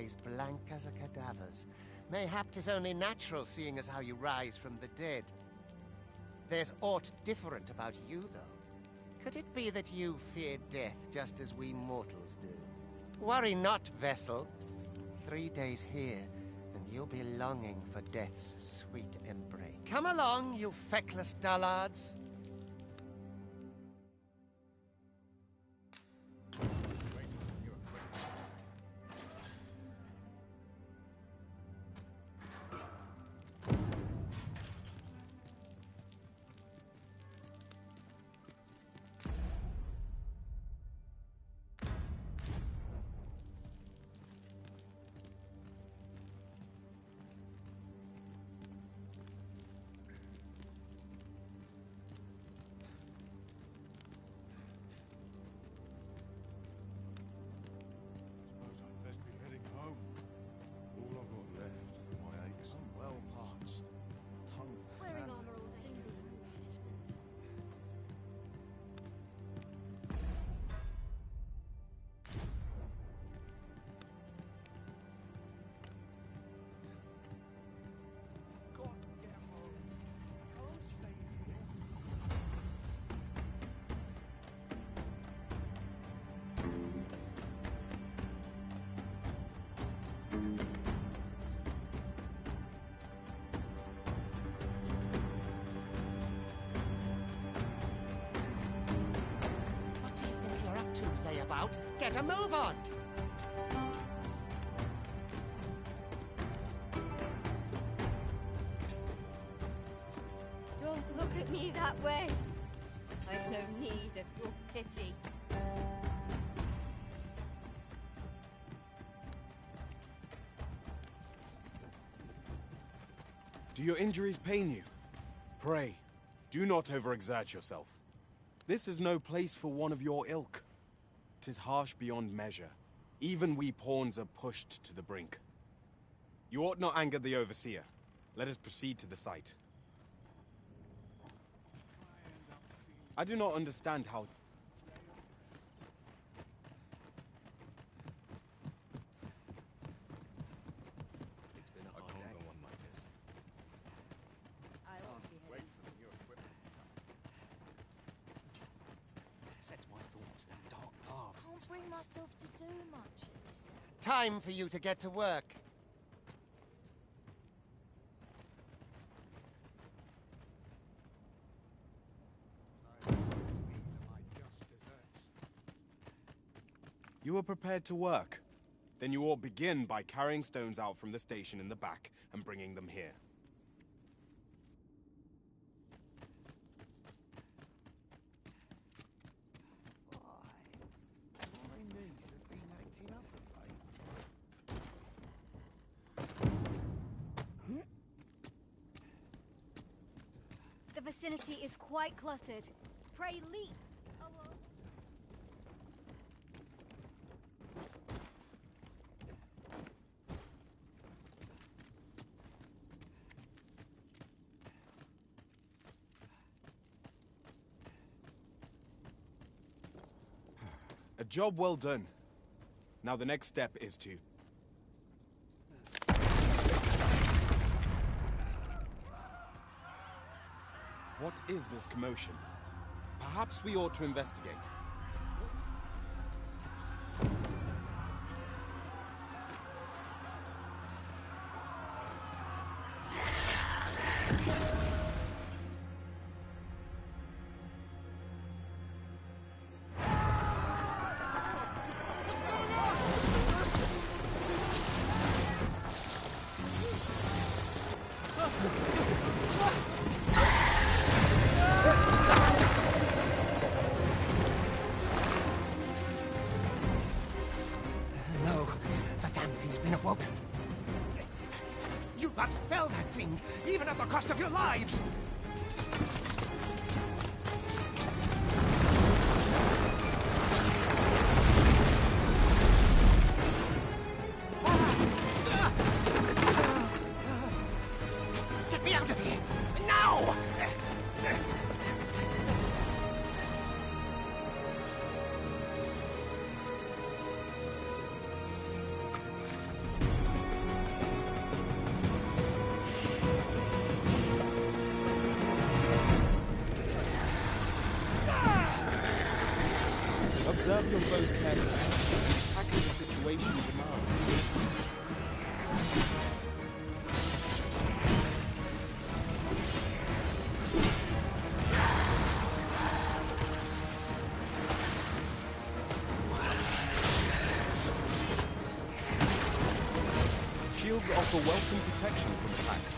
eyes blank as a cadaver's. Mayhap 'tis only natural, seeing as how you rise from the dead. There's aught different about you, though. Could it be that you fear death just as we mortals do? Worry not, vessel. 3 days here, and you'll be longing for death's sweet embrace. Come along, you feckless dullards. Get a move on! Don't look at me that way. I've no need of your pity. Do your injuries pain you? Pray, do not overexert yourself. This is no place for one of your ilk. 'Tis harsh beyond measure. Even we pawns are pushed to the brink. You ought not anger the overseer. Let us proceed to the site. I do not understand how... It's been a hard day. One like this. I ought to be Wait for the new equipment to come. Sets my thoughts down dark paths. Can't bring myself to do much at this. Time for you to get to work. You are prepared to work. Then you ought begin by carrying stones out from the station in the back and bringing them here. The vicinity is quite cluttered. Pray leap. Oh, well. A job well done. Now the next step is to... What is this commotion? Perhaps we ought to investigate. No, the damn thing's been awoken. You but fell that fiend, even at the cost of your lives! Get me out of here! Now! Observe your foes carefully and tackle the situation demands. Shields offer welcome protection from attacks.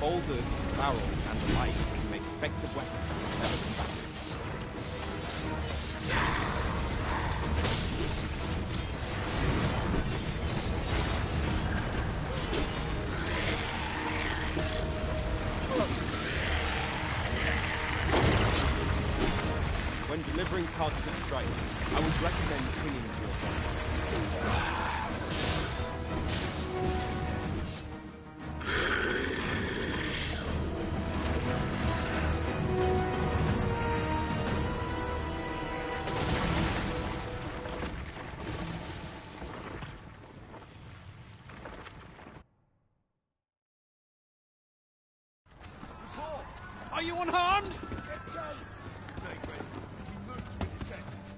Boulders, barrels, and the like can make effective weapons for clever combatants. When delivering targeted strikes, I would recommend clinging to your weapon. Are you unharmed?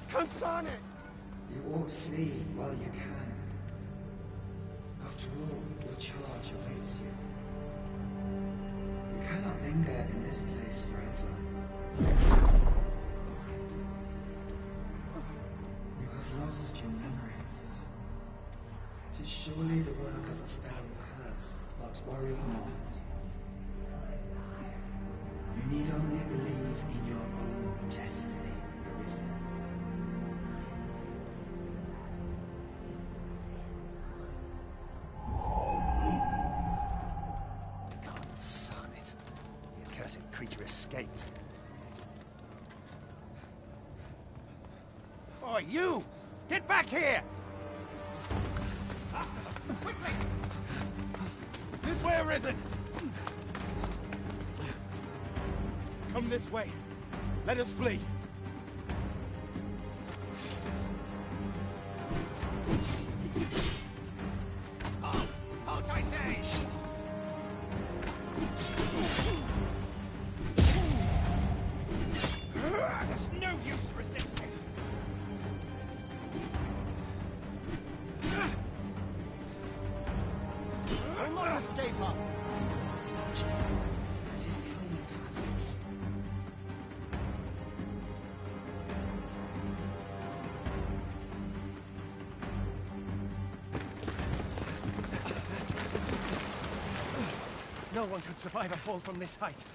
Concern it! You ought flee while you can. After all, your charge awaits you. You cannot linger in this place forever. You have lost your memories. 'Tis surely the work of a fell curse, but worry not. You need only believe in your own destiny, Arisen. Creature escaped. Oh, you! Get back here! Quickly! This way, Arisen! Come this way. Let us flee. Halt, I say! There's no use resisting. Will not escape us! Well, soldier, that is the only path. No one could survive a fall from this height.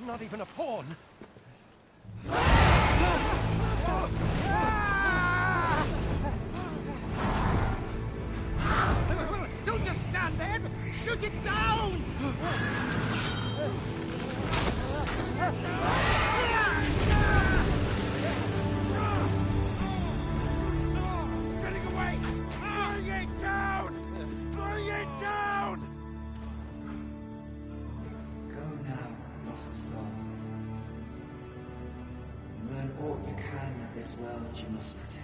Not even a pawn. Don't just stand there! Shoot it down! It's getting away! Bring it down! Bring it down! Go now, lost soul. Learn all you can of this world you must protect.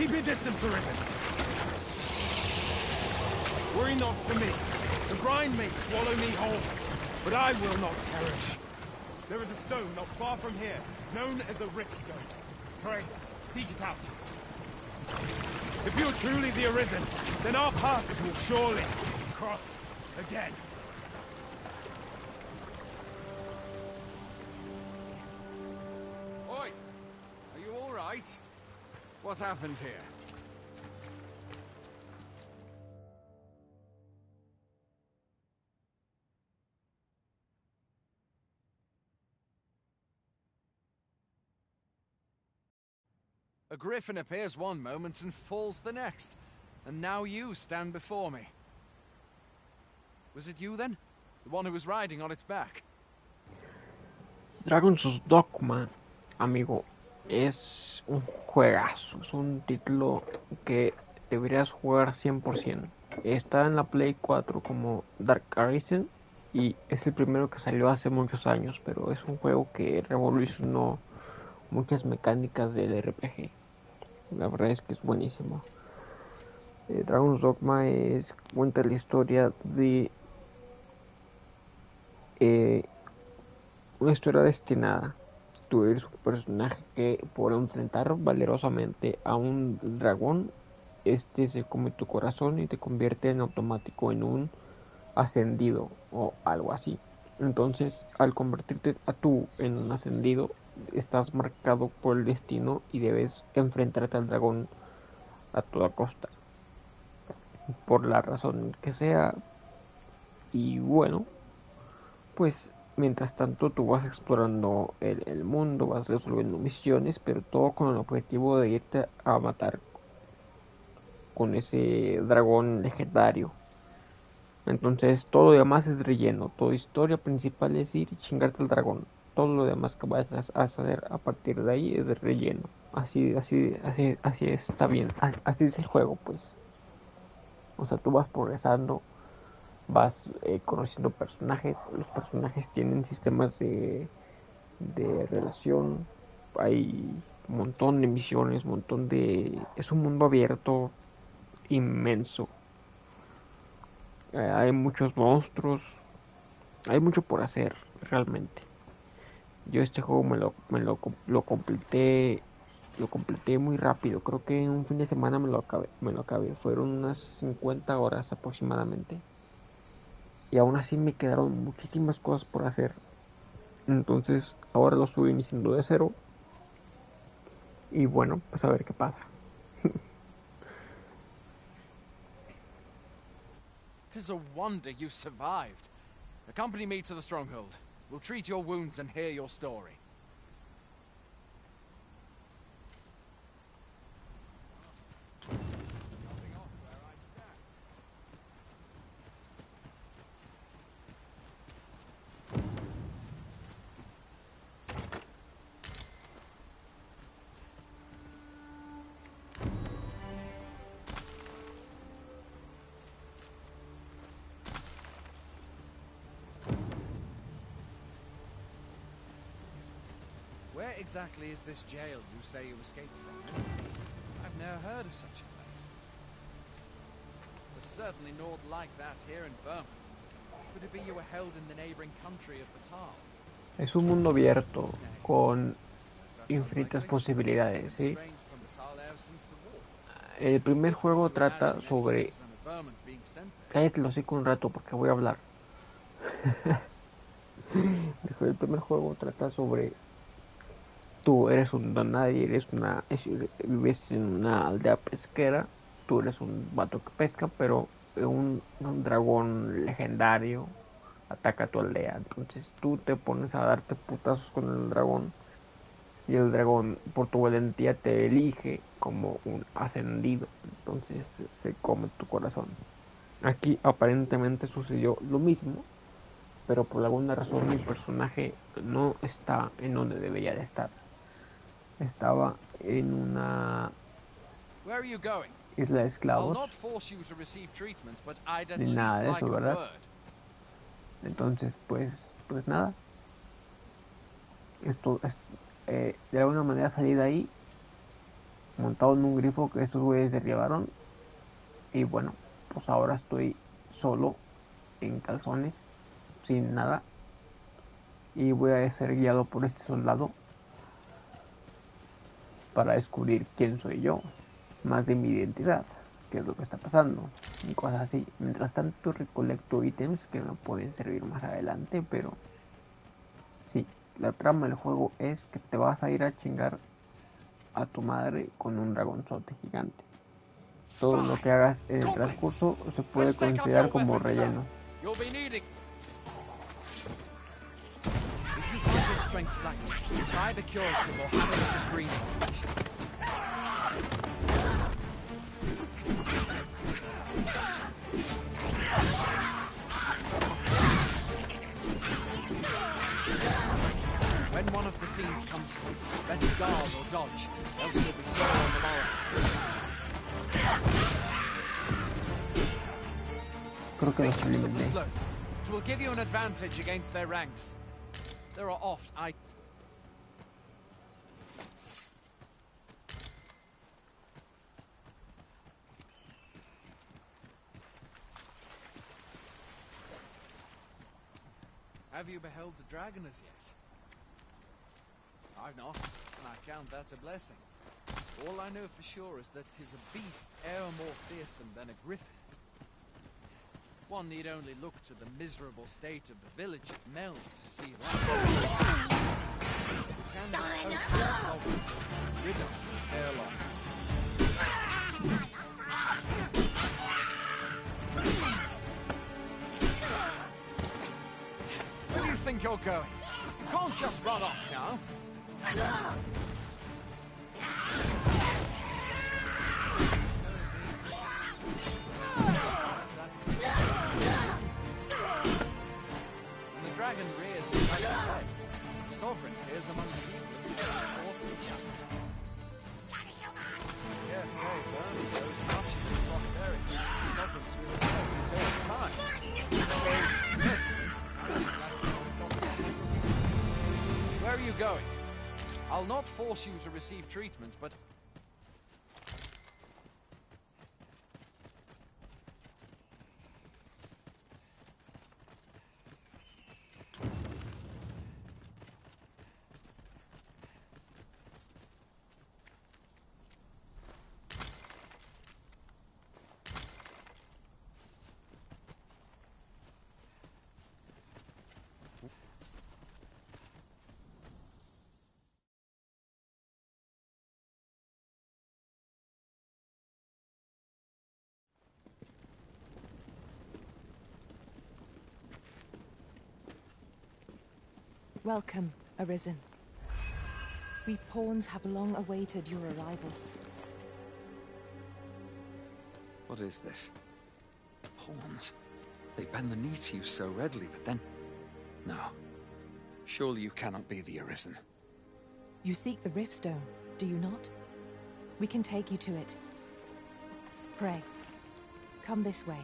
Keep your distance, Arisen. Worry not for me. The brine may swallow me whole, but I will not perish. There is a stone not far from here, known as a rift stone. Pray, seek it out. If you're truly the Arisen, then our paths will surely cross again. Oi! Are you all right? What happened here? A griffin appears one moment and falls the next. And now you stand before me. Was it you then? The one who was riding on its back? Dragon's Dogma, amigo, es un juegazo, es un título que deberías jugar 100%. Está en la Play 4 como Dark Arisen y es el primero que salió hace muchos años, pero es un juego que revolucionó muchas mecánicas del RPG. La verdad es que es buenísimo. Dragon's Dogma cuenta la historia de una historia destinada. Tú eres un personaje que por enfrentar valerosamente a un dragón, se come tu corazón y te convierte en automático en un ascendido o algo así. Entonces, al convertirte en un ascendido, estás marcado por el destino y debes enfrentarte al dragón a toda costa, por la razón que sea. Y bueno, pues mientras tanto tú vas explorando el mundo, vas resolviendo misiones, pero todo con el objetivo de irte a matar con ese dragón legendario. Entonces todo lo demás es relleno, toda historia principal es ir y chingarte al dragón. Todo lo demás que vayas a hacer a partir de ahí es de relleno. Así está bien, así es el juego, pues. O sea, tú vas progresando, vas conociendo personajes, los personajes tienen sistemas de relación, hay un montón de misiones, es un mundo abierto inmenso. Hay muchos monstruos, hay mucho por hacer realmente. Yo este juego lo completé muy rápido, creo que en un fin de semana me lo acabé, fueron unas 50 horas aproximadamente. Y aún así me quedaron muchísimas cosas por hacer. Entonces ahora lo estoy iniciando de cero. Y bueno, pues a ver qué pasa. Tis a wonder you survived. Accompany me to the stronghold. We'll treat your wounds and hear your story. Where exactly is this jail you say you escaped from? I've never heard of such a place. There's certainly naught like that here in Vermont. Could it be you were held in the neighboring country of Batal? Es un mundo abierto con infinitas posibilidades, ¿sí? El primer juego trata sobre... Cállate los hocico un rato porque voy a hablar. El primer juego trata sobre... Tú eres un don nadie, vives en una aldea pesquera, tú eres un vato que pesca, pero un dragón legendario ataca a tu aldea. Entonces tú te pones a darte putazos con el dragón y el dragón por tu valentía te elige como un ascendido. Entonces se come tu corazón. Aquí aparentemente sucedió lo mismo, pero por alguna razón mi personaje no está en donde debería de estar. Estaba en una isla de esclavos. Ni nada de eso, ¿verdad? Entonces, pues nada. Esto es, de alguna manera salí de ahí montado en un grifo que estos güeyes derribaron. Y bueno, pues ahora estoy solo, en calzones, sin nada. Y voy a ser guiado por este soldado para descubrir quién soy yo, más de mi identidad, qué es lo que está pasando, y cosas así. Mientras tanto recolecto ítems que me pueden servir más adelante, pero sí, la trama del juego es que te vas a ir a chingar a tu madre con un dragonzote gigante. Todo lo que hagas en el transcurso se puede considerar como relleno. When one of the fiends comes through, best guard or dodge, else you'll be sore on the morrow. Creo que los Victories of the alimenté. slope. It will give you an advantage against their ranks. There are oft Have you beheld the dragon as yet? I've not, and I count that a blessing. All I know for sure is that 'tis a beast e'er more fearsome than a griffin. One need only look to the miserable state of the village of Mel to see that. Can this oaken sovereign rid us ere long? Where do you think you're going? You can't just run off now. When the dragon rears his ugly head, the sovereign fears among the people and steps forth to challenge us. Yes, say, Vernon owes much of his prosperity to the sovereign's will serve all time. So, personally, where are you going? I'll not force you to receive treatment, but... Welcome, Arisen. We pawns have long awaited your arrival. What is this? Pawns? They bend the knee to you so readily, but then... No. Surely you cannot be the Arisen. You seek the Riftstone, do you not? We can take you to it. Pray, come this way.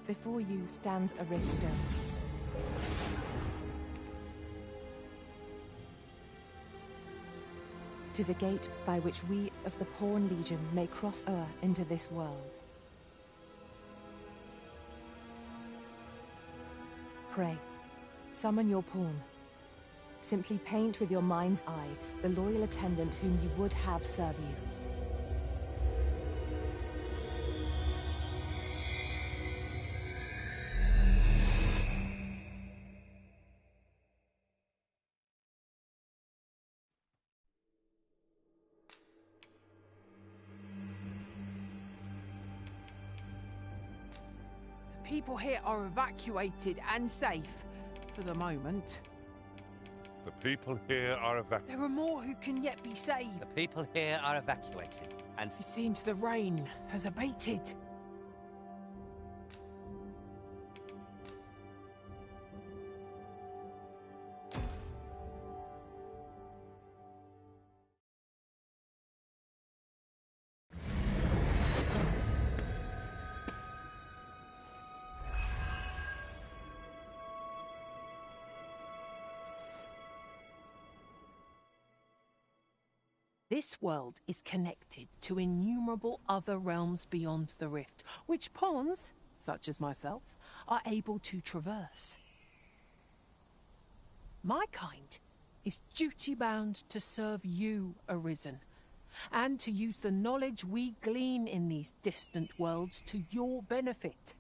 Before you stands a Riftstone. Tis a gate by which we of the Pawn Legion may cross o'er into this world. Pray, summon your pawn. Simply paint with your mind's eye the loyal attendant whom you would have serve you. People here are evacuated and safe, for the moment. The people here are evacuated. There are more who can yet be saved. The people here are evacuated, and It seems the rain has abated. This world is connected to innumerable other realms beyond the rift, which pawns, such as myself, are able to traverse. My kind is duty-bound to serve you, Arisen, and to use the knowledge we glean in these distant worlds to your benefit.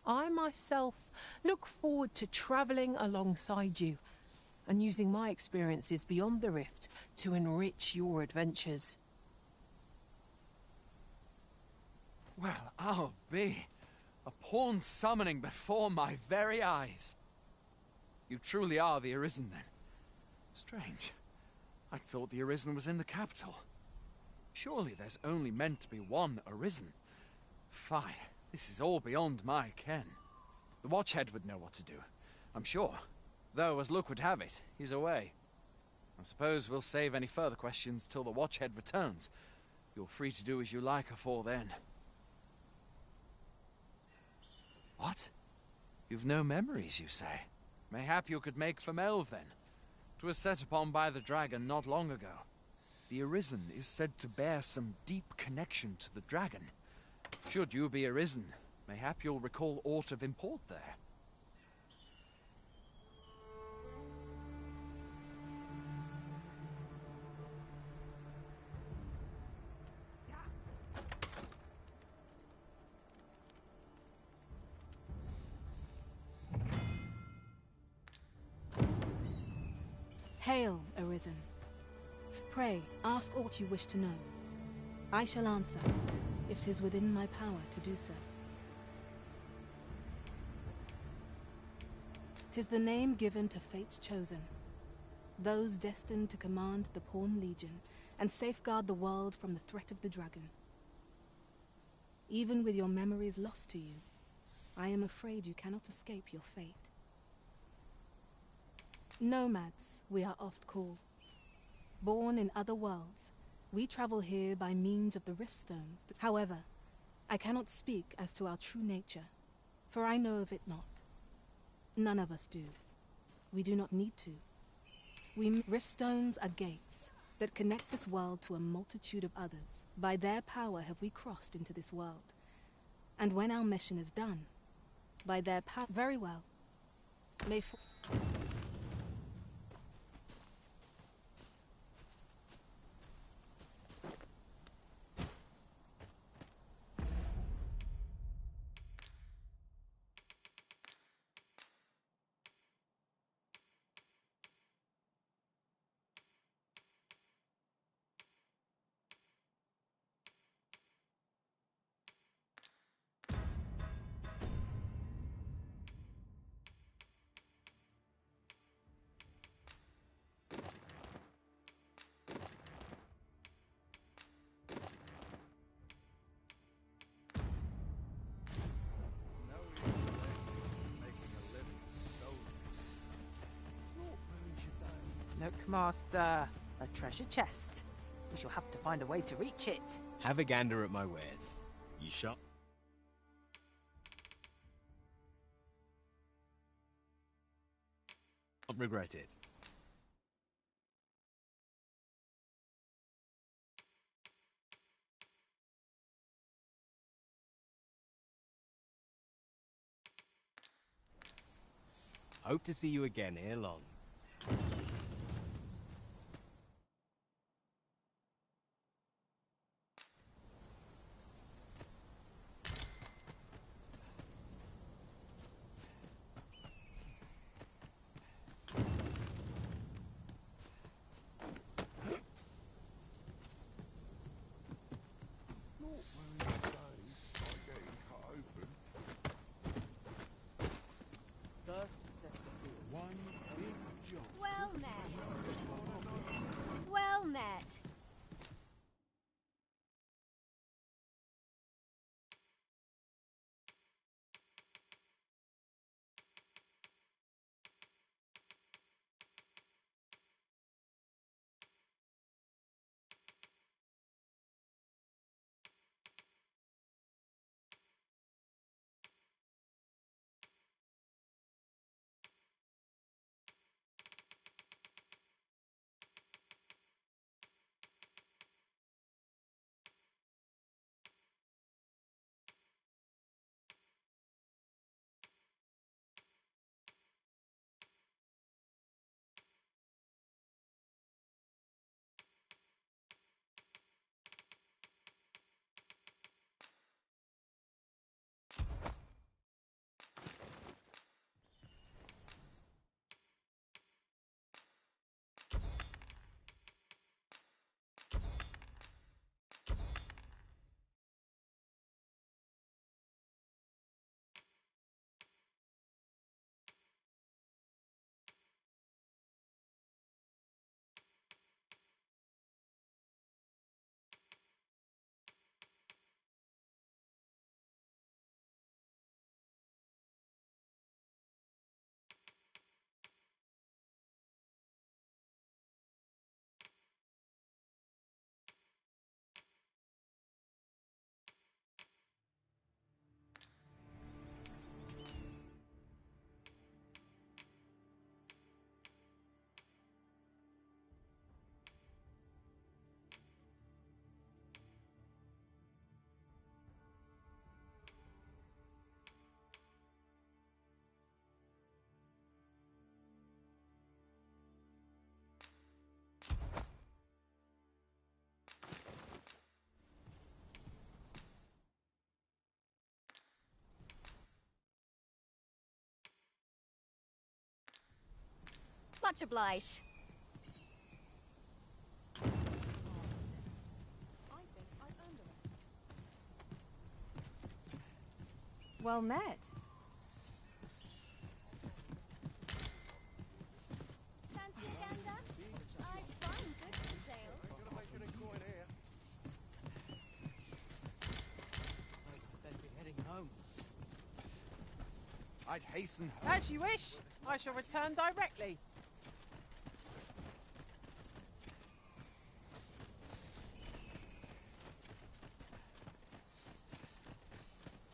I myself look forward to travelling alongside you and using my experiences beyond the rift to enrich your adventures. Well, I'll be. A pawn summoning before my very eyes. You truly are the Arisen, then. Strange. I thought the Arisen was in the capital. Surely there's only meant to be one Arisen. Fie, this is all beyond my ken. The Watchhead would know what to do, I'm sure. Though, as luck would have it, he's away. I suppose we'll save any further questions till the Watchhead returns. You're free to do as you like afore then. What? You've no memories, you say? Mayhap you could make for Melve, then. 'Twas set upon by the dragon not long ago. The Arisen is said to bear some deep connection to the dragon. Should you be Arisen, mayhap you'll recall aught of import there. Hail, Arisen. Pray, ask aught you wish to know. I shall answer, if 'tis within my power to do so. 'Tis the name given to fates chosen, those destined to command the Pawn Legion and safeguard the world from the threat of the dragon. Even with your memories lost to you, I am afraid you cannot escape your fate. Nomads, we are oft called. Born in other worlds, we travel here by means of the Riftstones. However, I cannot speak as to our true nature, for I know of it not. None of us do. We do not need to. Riftstones are gates that connect this world to a multitude of others. By their power have we crossed into this world. And when our mission is done, by their power... Very well. May... Look, Master, a treasure chest. We shall have to find a way to reach it. Have a gander at my wares. You shop? Don't regret it. Hope to see you again ere long. Well met. Well met. Much obliged. Well met. Fancy a gander? I've fine goods for sale. Better be heading home. I'd hasten. As you wish. I shall return directly.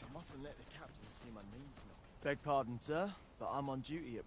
I mustn't let the captain see my knees knock. Beg pardon, sir, but I'm on duty at...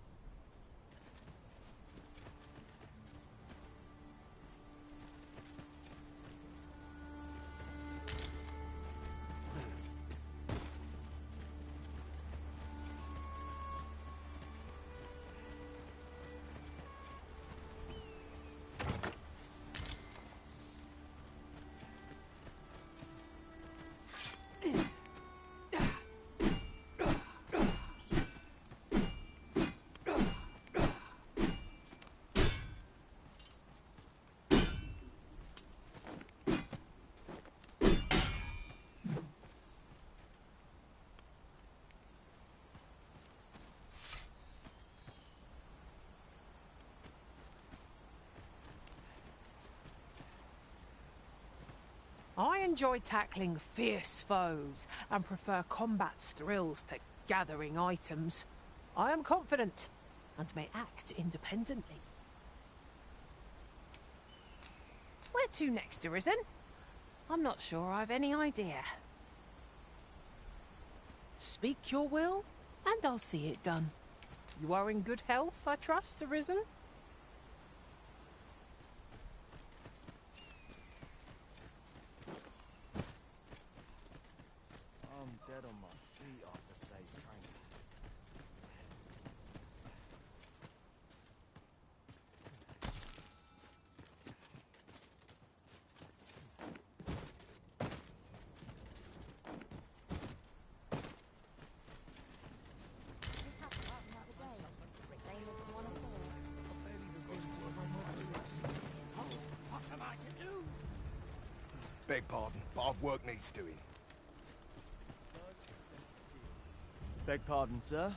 I enjoy tackling fierce foes and prefer combat's thrills to gathering items. I am confident and may act independently. Where to next, Arisen? I'm not sure I've any idea. Speak your will, and I'll see it done. You are in good health, I trust, Arisen? I'm dead on my feet after today's training. Beg pardon, but I've work needs doing. Beg pardon, sir.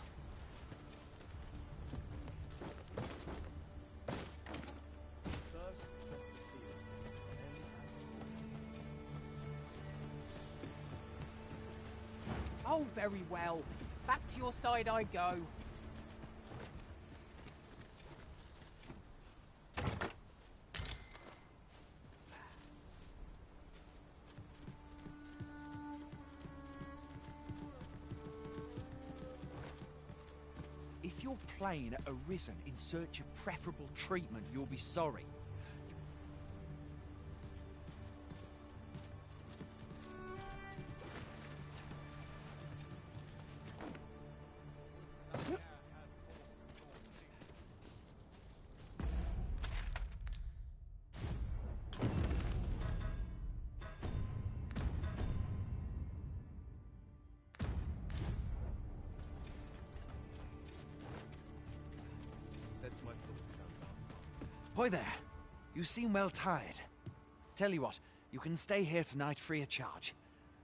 First, assess the field, then... Oh, very well. Back to your side I go. If you're playing at Arisen in search of preferable treatment, you'll be sorry. Sets my thoughts down. Hoy there. You seem well tired. Tell you what, you can stay here tonight free of charge.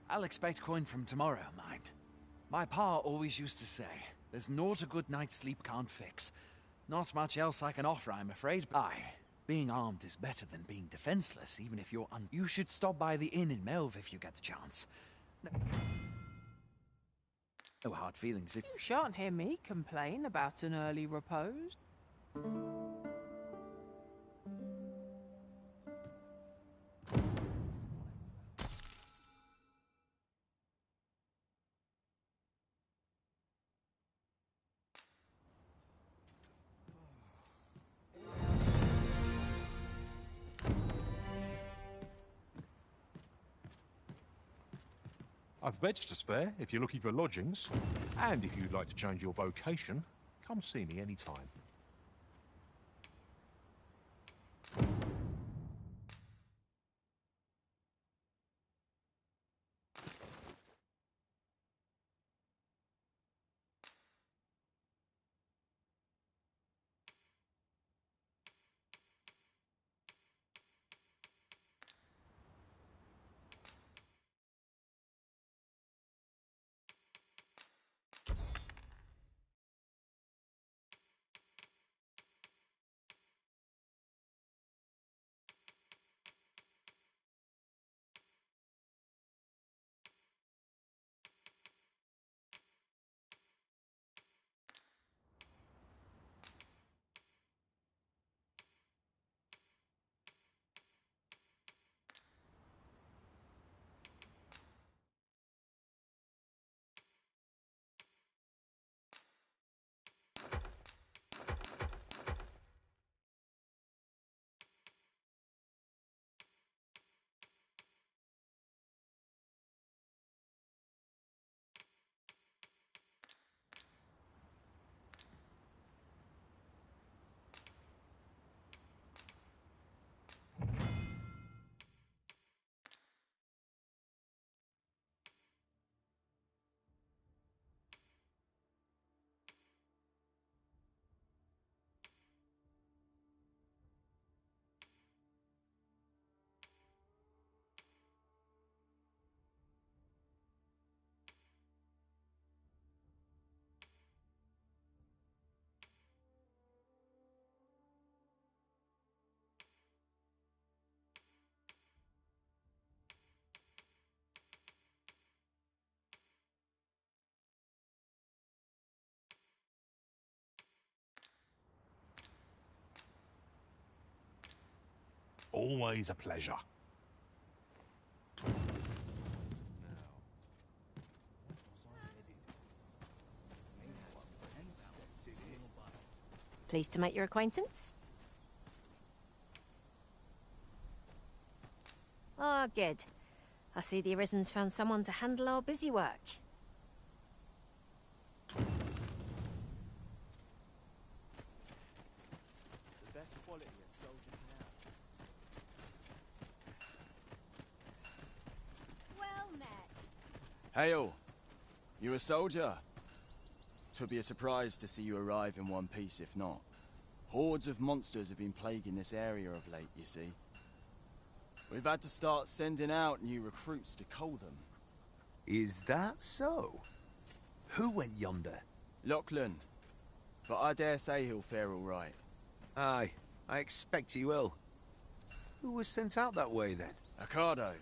I'll expect coin from tomorrow, mind. My pa always used to say, there's naught a good night's sleep can't fix. Not much else I can offer, I'm afraid. Aye, being armed is better than being defenseless, even if you're You should stop by the inn in Melve if you get the chance. No hard feelings if... You shan't hear me complain about an early repose. I've beds to spare if you're looking for lodgings. And if you'd like to change your vocation, come see me anytime. Always a pleasure. Pleased to make your acquaintance. Ah, good. I see the Arisen's found someone to handle our busy work. The best quality a soldier can have. Well met. Hail! You a soldier? 'Twould be a surprise to see you arrive in one piece, if not. Hordes of monsters have been plaguing this area of late, you see. We've had to start sending out new recruits to cull them. Is that so? Who went yonder? Lachlan. But I dare say he'll fare all right. Aye, I expect he will. Who was sent out that way, then? Ocado.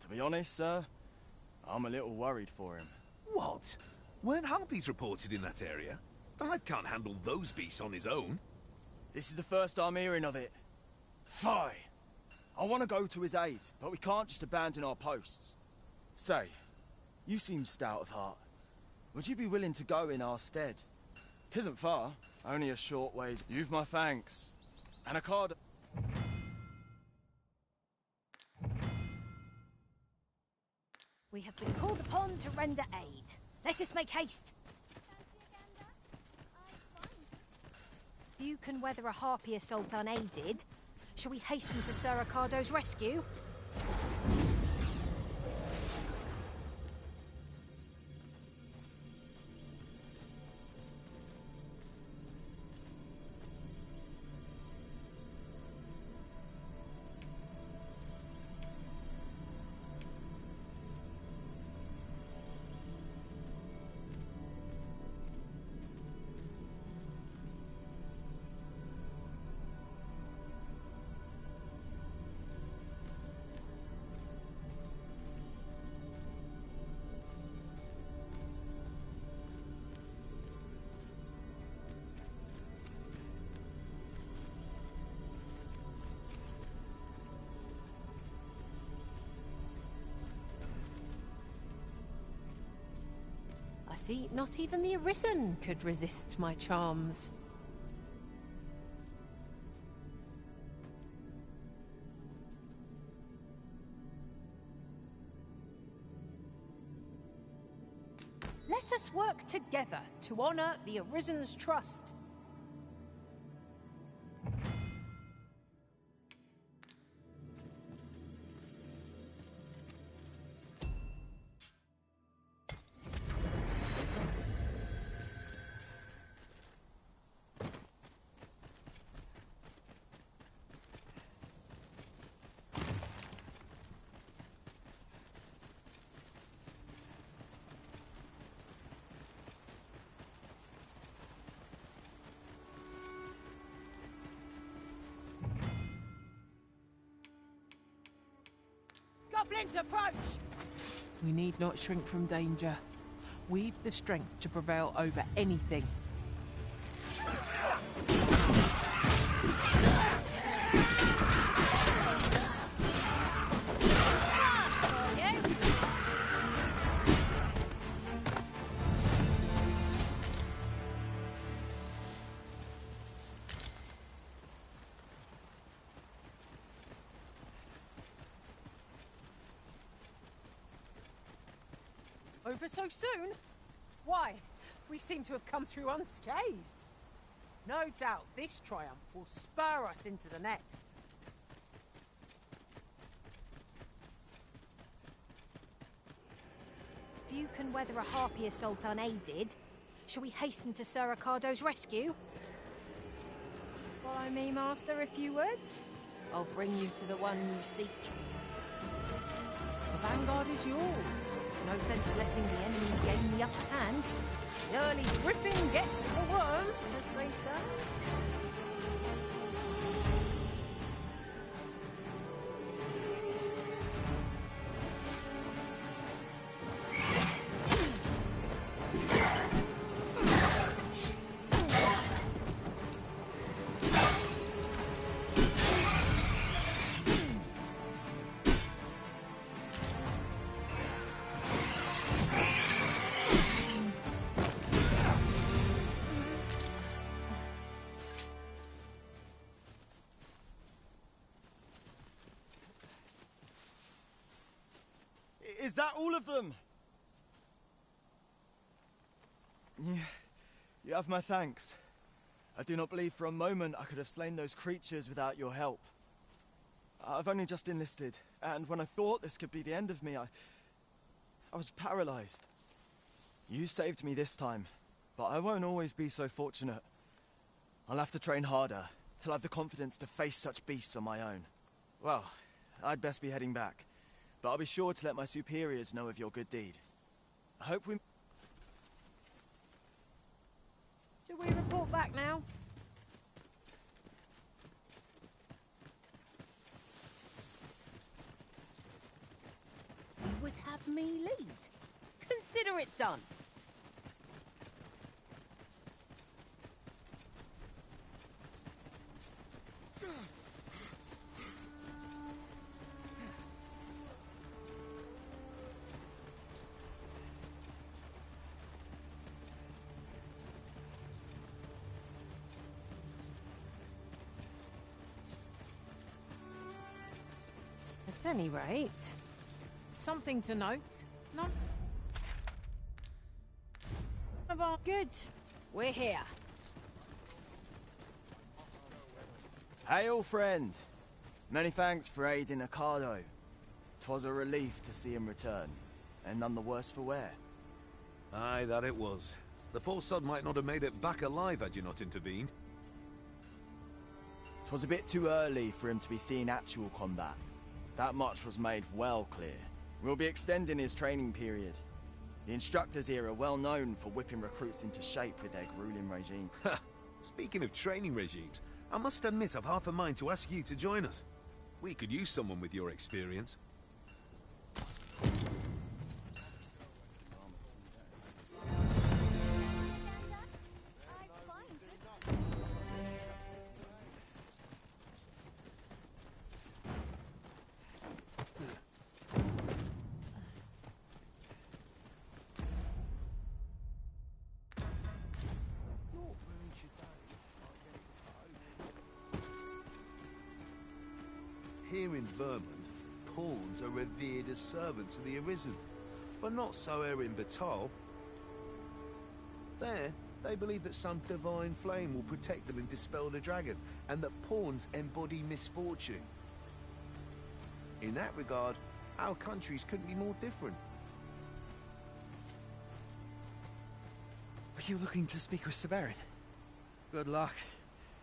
To be honest, sir, I'm a little worried for him. What? Weren't harpies reported in that area? The lad can't handle those beasts on his own. This is the first I'm hearing of it. Fie! I want to go to his aid, but we can't just abandon our posts. Say, you seem stout of heart. Would you be willing to go in our stead? 'Tisn't far, only a short ways. You've my thanks. And a card. We have been called upon to render aid. Let us make haste. Few can weather a harpy assault unaided. Shall we hasten to Sir Ricardo's rescue? I see not even the Arisen could resist my charms. Let us work together to honor the Arisen's trust. Goblins approach! We need not shrink from danger. We've the strength to prevail over anything. Over so soon? Why? We seem to have come through unscathed. No doubt this triumph will spur us into the next. Few can weather a harpy assault unaided. Shall we hasten to Sir Ricardo's rescue? Follow me, Master, if you would. I'll bring you to the one you seek. The vanguard is yours. No sense letting the enemy gain the upper hand. The early griffin gets the worm, as they say. Is that all of them? You have my thanks. I do not believe for a moment I could have slain those creatures without your help. I've only just enlisted, and when I thought this could be the end of me, I was paralyzed. You saved me this time, but I won't always be so fortunate. I'll have to train harder, till I have the confidence to face such beasts on my own. Well, I'd best be heading back, but I'll be sure to let my superiors know of your good deed. I hope we... Shall we report back now? You would have me lead. Consider it done. At any rate, something to note. None of our good. We're here. Hail, friend. Many thanks for aiding Ocado. 'Twas a relief to see him return, and none the worse for wear. Aye, that it was. The poor sod might not have made it back alive had you not intervened. 'Twas a bit too early for him to be seeing actual combat. That much was made well clear. We'll be extending his training period. The instructors here are well known for whipping recruits into shape with their grueling regime. Speaking of training regimes, I must admit I've half a mind to ask you to join us. We could use someone with your experience. Here in Vermont, pawns are revered as servants of the Arisen, but not so here in Batal. There, they believe that some divine flame will protect them and dispel the dragon, and that pawns embody misfortune. In that regard, our countries couldn't be more different. Are you looking to speak with Severin? Good luck.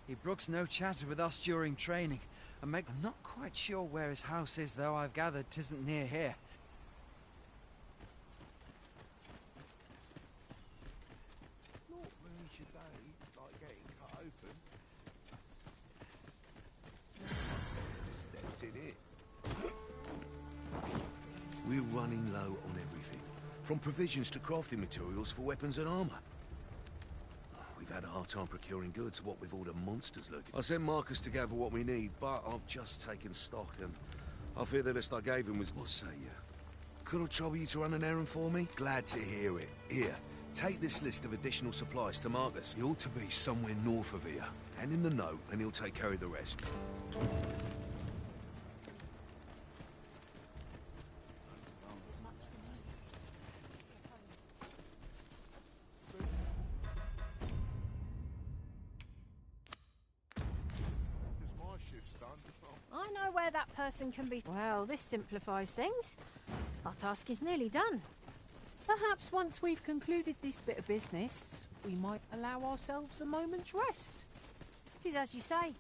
He brooks no chatter with us during training. I'm not quite sure where his house is, though I've gathered 'tisn't near here. Normally should they, like getting cut open. Stepped in it. We're running low on everything, from provisions to crafting materials for weapons and armor. We've had a hard time procuring goods, what with all the monsters lurking. I sent Marcus to gather what we need, but I've just taken stock, and I fear the list I gave him was... What say you? Could I trouble you to run an errand for me? Glad to hear it. Here, take this list of additional supplies to Marcus. He ought to be somewhere north of here. Hand him the note, and he'll take care of the rest. I know where that person can be. Well, this simplifies things. Our task is nearly done. Perhaps once we've concluded this bit of business, we might allow ourselves a moment's rest. It is as you say.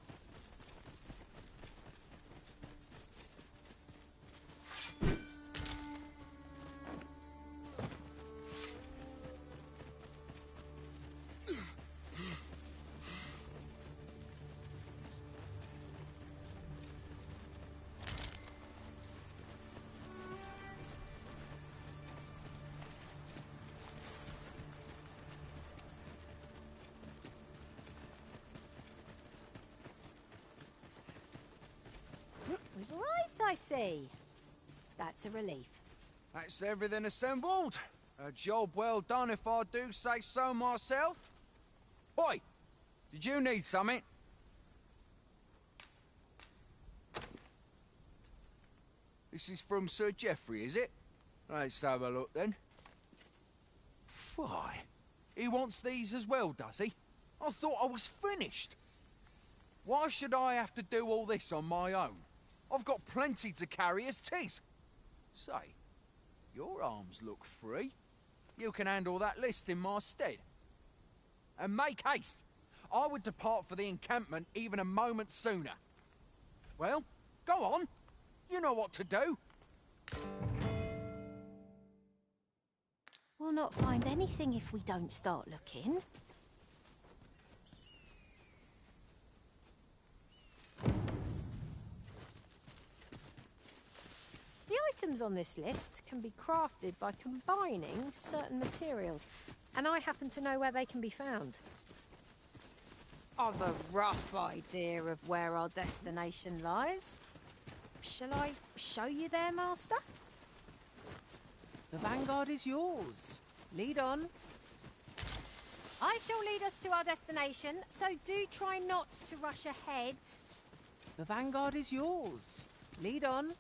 We've arrived, I see. That's a relief. That's everything assembled. A job well done if I do say so myself. Oi! Did you need something? This is from Sir Geoffrey, is it? Let's have a look then. Why? He wants these as well, does he? I thought I was finished. Why should I have to do all this on my own? I've got plenty to carry as 'tis. Say, your arms look free. You can handle that list in my stead. And make haste. I would depart for the encampment even a moment sooner. Well, go on. You know what to do. We'll not find anything if we don't start looking. The items on this list can be crafted by combining certain materials, and I happen to know where they can be found. I've a rough idea of where our destination lies. Shall I show you there, Master? The vanguard is yours. Lead on. I shall lead us to our destination, so do try not to rush ahead. The vanguard is yours. Lead on.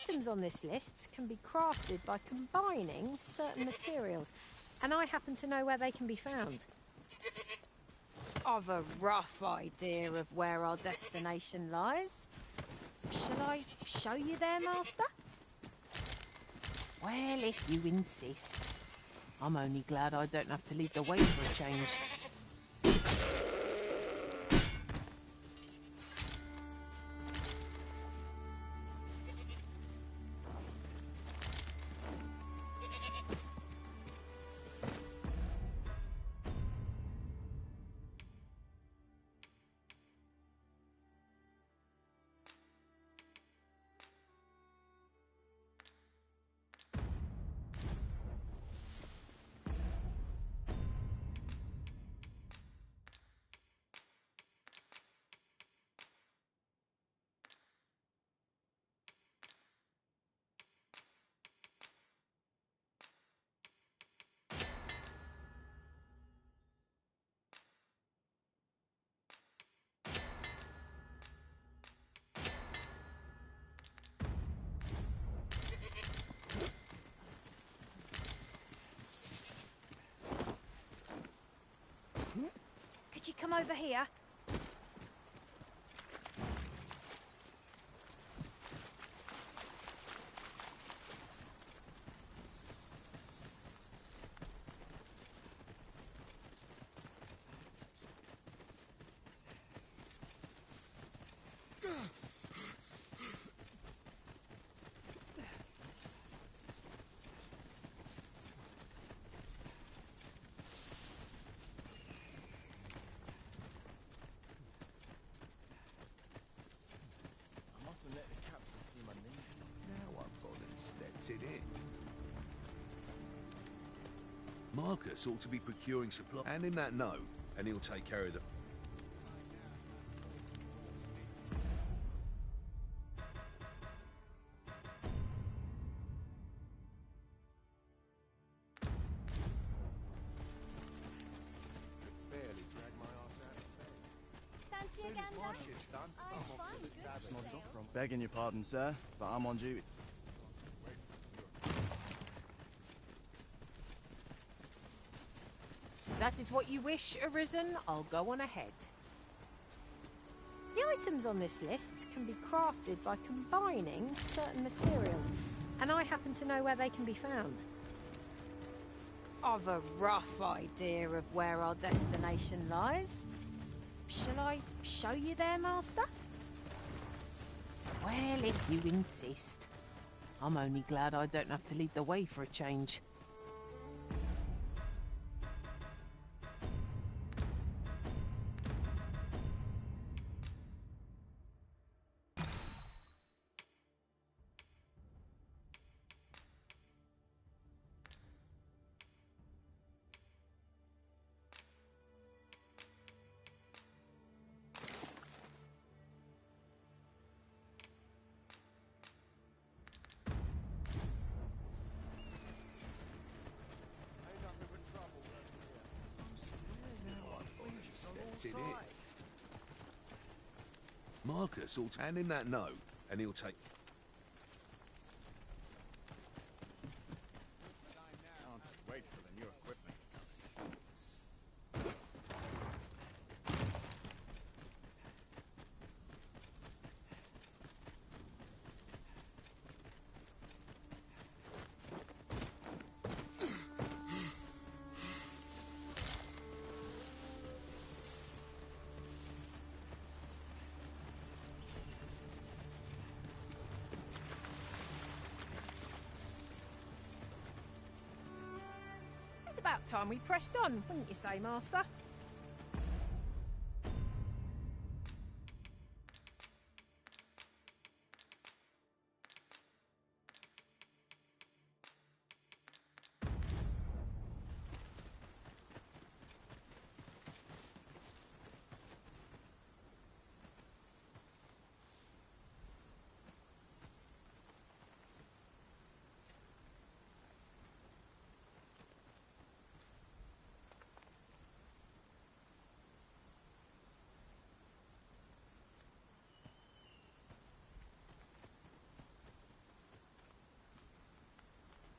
Items on this list can be crafted by combining certain materials, and I happen to know where they can be found. I've a rough idea of where our destination lies. Shall I show you there, Master? Well, if you insist. I'm only glad I don't have to lead the way for a change. Could you come over here? Let the captain see my knees. Now I've gone and stepped it in. Marcus ought to be procuring supply. Hand him that note, and he'll take care of them. Barely dragged my ass out of bed. Fancy a Soon as my gander? shift's done, I I'm off find to the good tavern. for sale. Begging your pardon, sir, but I'm on duty. If that is what you wish, Arisen, I'll go on ahead. The items on this list can be crafted by combining certain materials, and I happen to know where they can be found. I've a rough idea of where our destination lies. Shall I show you there, Master? Well, if you insist. I'm only glad I don't have to lead the way for a change. Marcus will hand him that note, and he'll take... Wait for the new equipment. It's about time we pressed on, wouldn't you say, Master?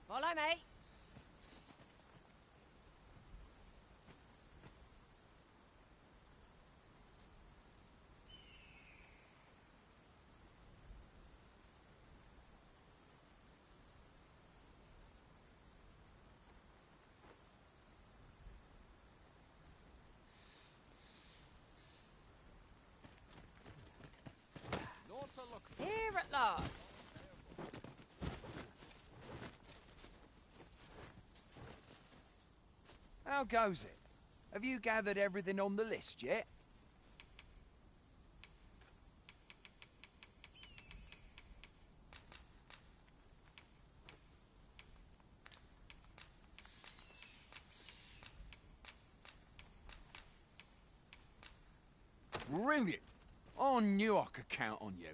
Follow me. Here at last. How goes it? Have you gathered everything on the list yet? Brilliant! I knew I could count on you.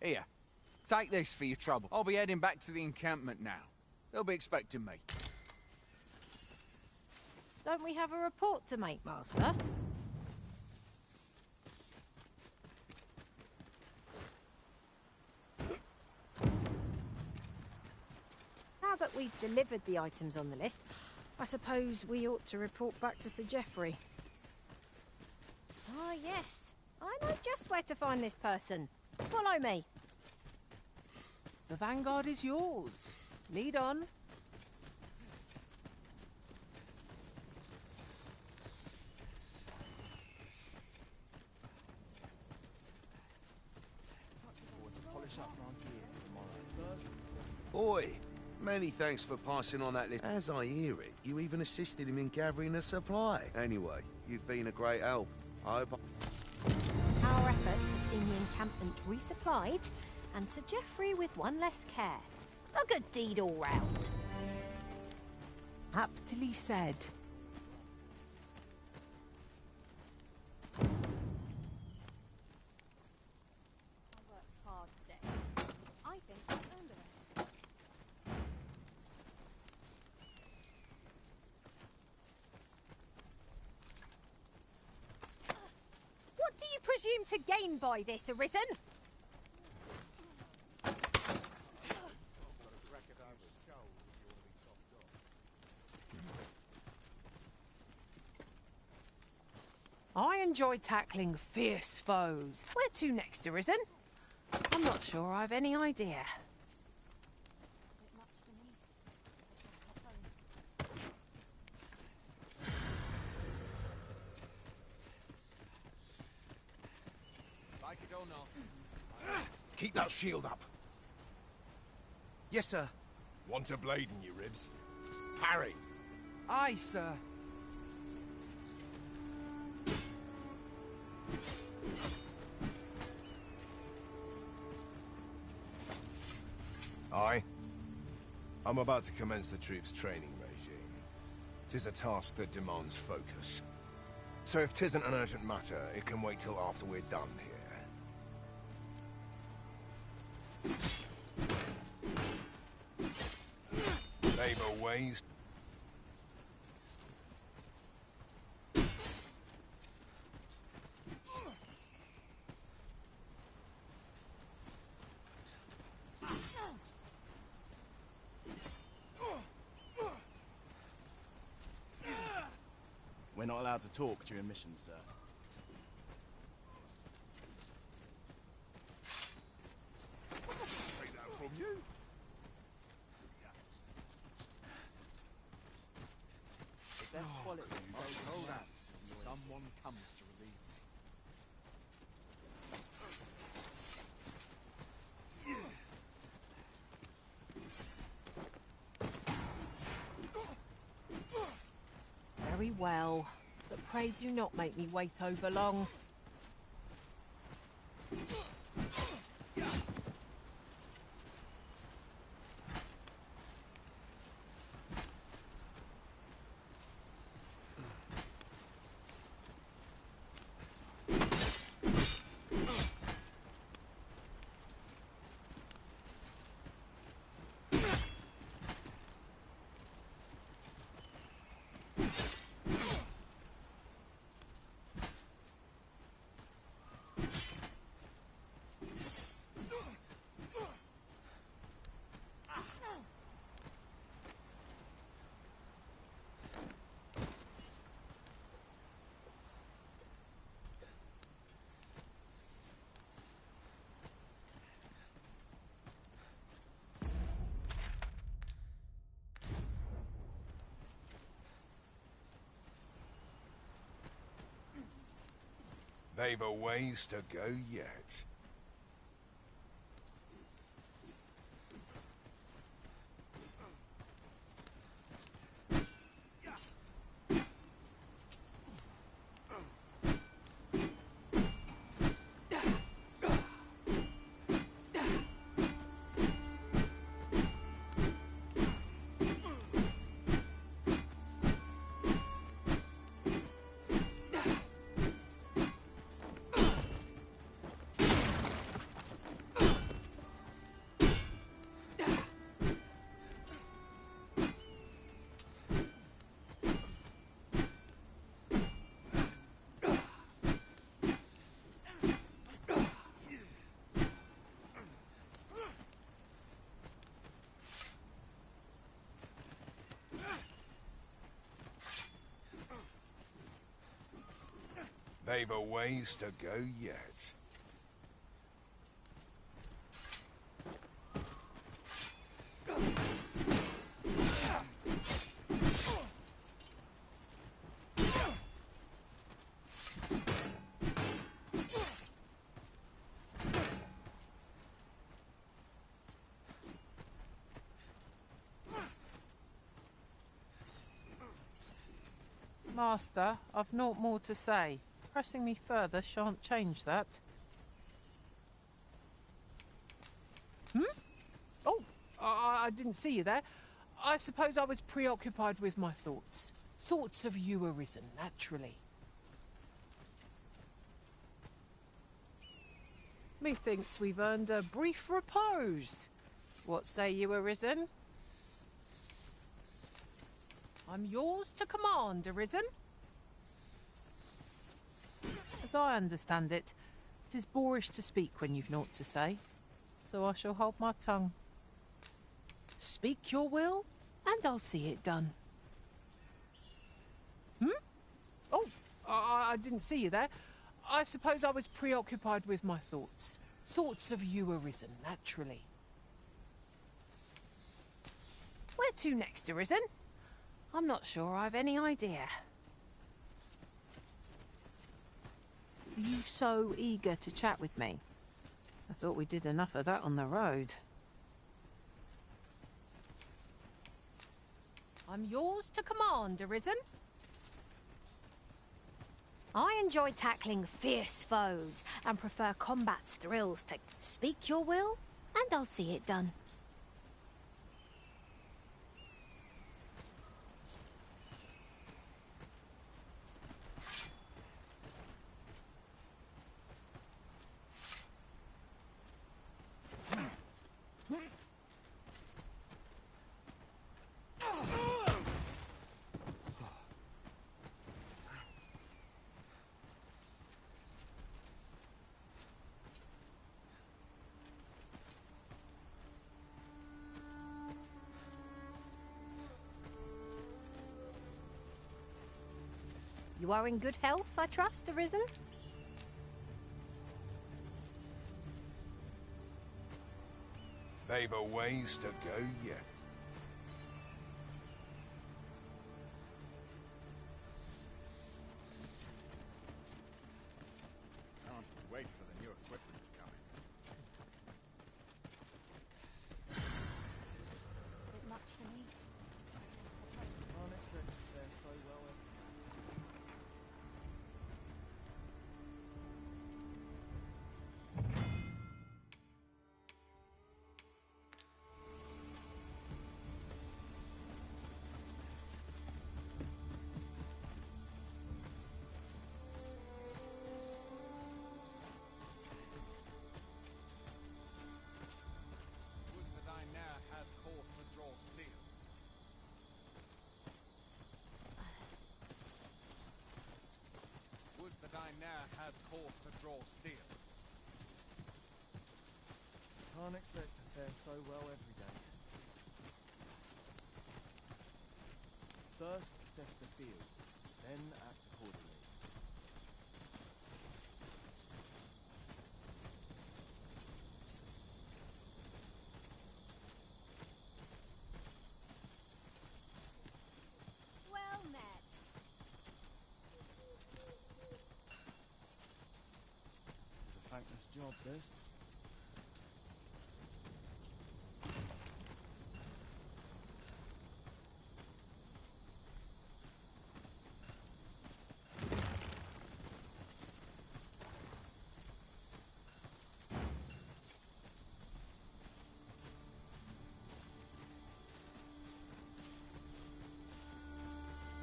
Here, take this for your trouble. I'll be heading back to the encampment now. They'll be expecting me. Don't we have a report to make, Master? Now that we've delivered the items on the list, I suppose we ought to report back to Sir Geoffrey. Ah, yes. I know just where to find this person. Follow me. The vanguard is yours. Lead on. Boy, many thanks for passing on that list. As I hear it, you even assisted him in gathering a supply. Anyway, you've been a great help. I hope... Our efforts have seen the encampment resupplied, and Sir Geoffrey with one less care. A good deed all round. Aptly said. I worked hard today. I think I've earned a rest. What do you presume to gain by this, Arisen? I enjoy tackling fierce foes. Where to next, Arisen? I'm not sure I've any idea. Like it or not. Keep that shield up. Yes, sir. Want a blade in your ribs? Parry. Aye, sir. Aye. I'm about to commence the troops' training regime. 'Tis a task that demands focus. So if 'tisn't an urgent matter, it can wait till after we're done here. Neighbor ways. We're not allowed to talk during missions, sir. Take that from you. The best quality is so rolled out till someone comes to relieve me. Very well, but pray do not make me wait over long. They've a ways to go yet. They've a ways to go yet. Master, I've naught more to say. Pressing me further shan't change that. Oh, I didn't see you there. I suppose I was preoccupied with my thoughts. Thoughts of you arisen, naturally. Methinks we've earned a brief repose. What say you, Arisen? I'm yours to command, Arisen. As I understand it, it is boorish to speak when you've naught to say, so I shall hold my tongue. Speak your will, and I'll see it done. Oh, I didn't see you there. I suppose I was preoccupied with my thoughts. Thoughts of you arisen, naturally. Where to next, Arisen? I'm not sure I've any idea. Are you so eager to chat with me? I thought we did enough of that on the road. I'm yours to command, Arisen. I enjoy tackling fierce foes and prefer combat's thrills to speak your will, and I'll see it done. You are in good health, I trust, Arisen? They've a ways to go yet. Can't wait for the new equipment coming. This is a bit much for me. Can't expect to fare so well every Would that I ne'er had cause to draw steel. Would that I ne'er had cause to draw steel. Can't expect to fare so well every day. First, assess the field, then act accordingly. Well met. It's a thankless job, this.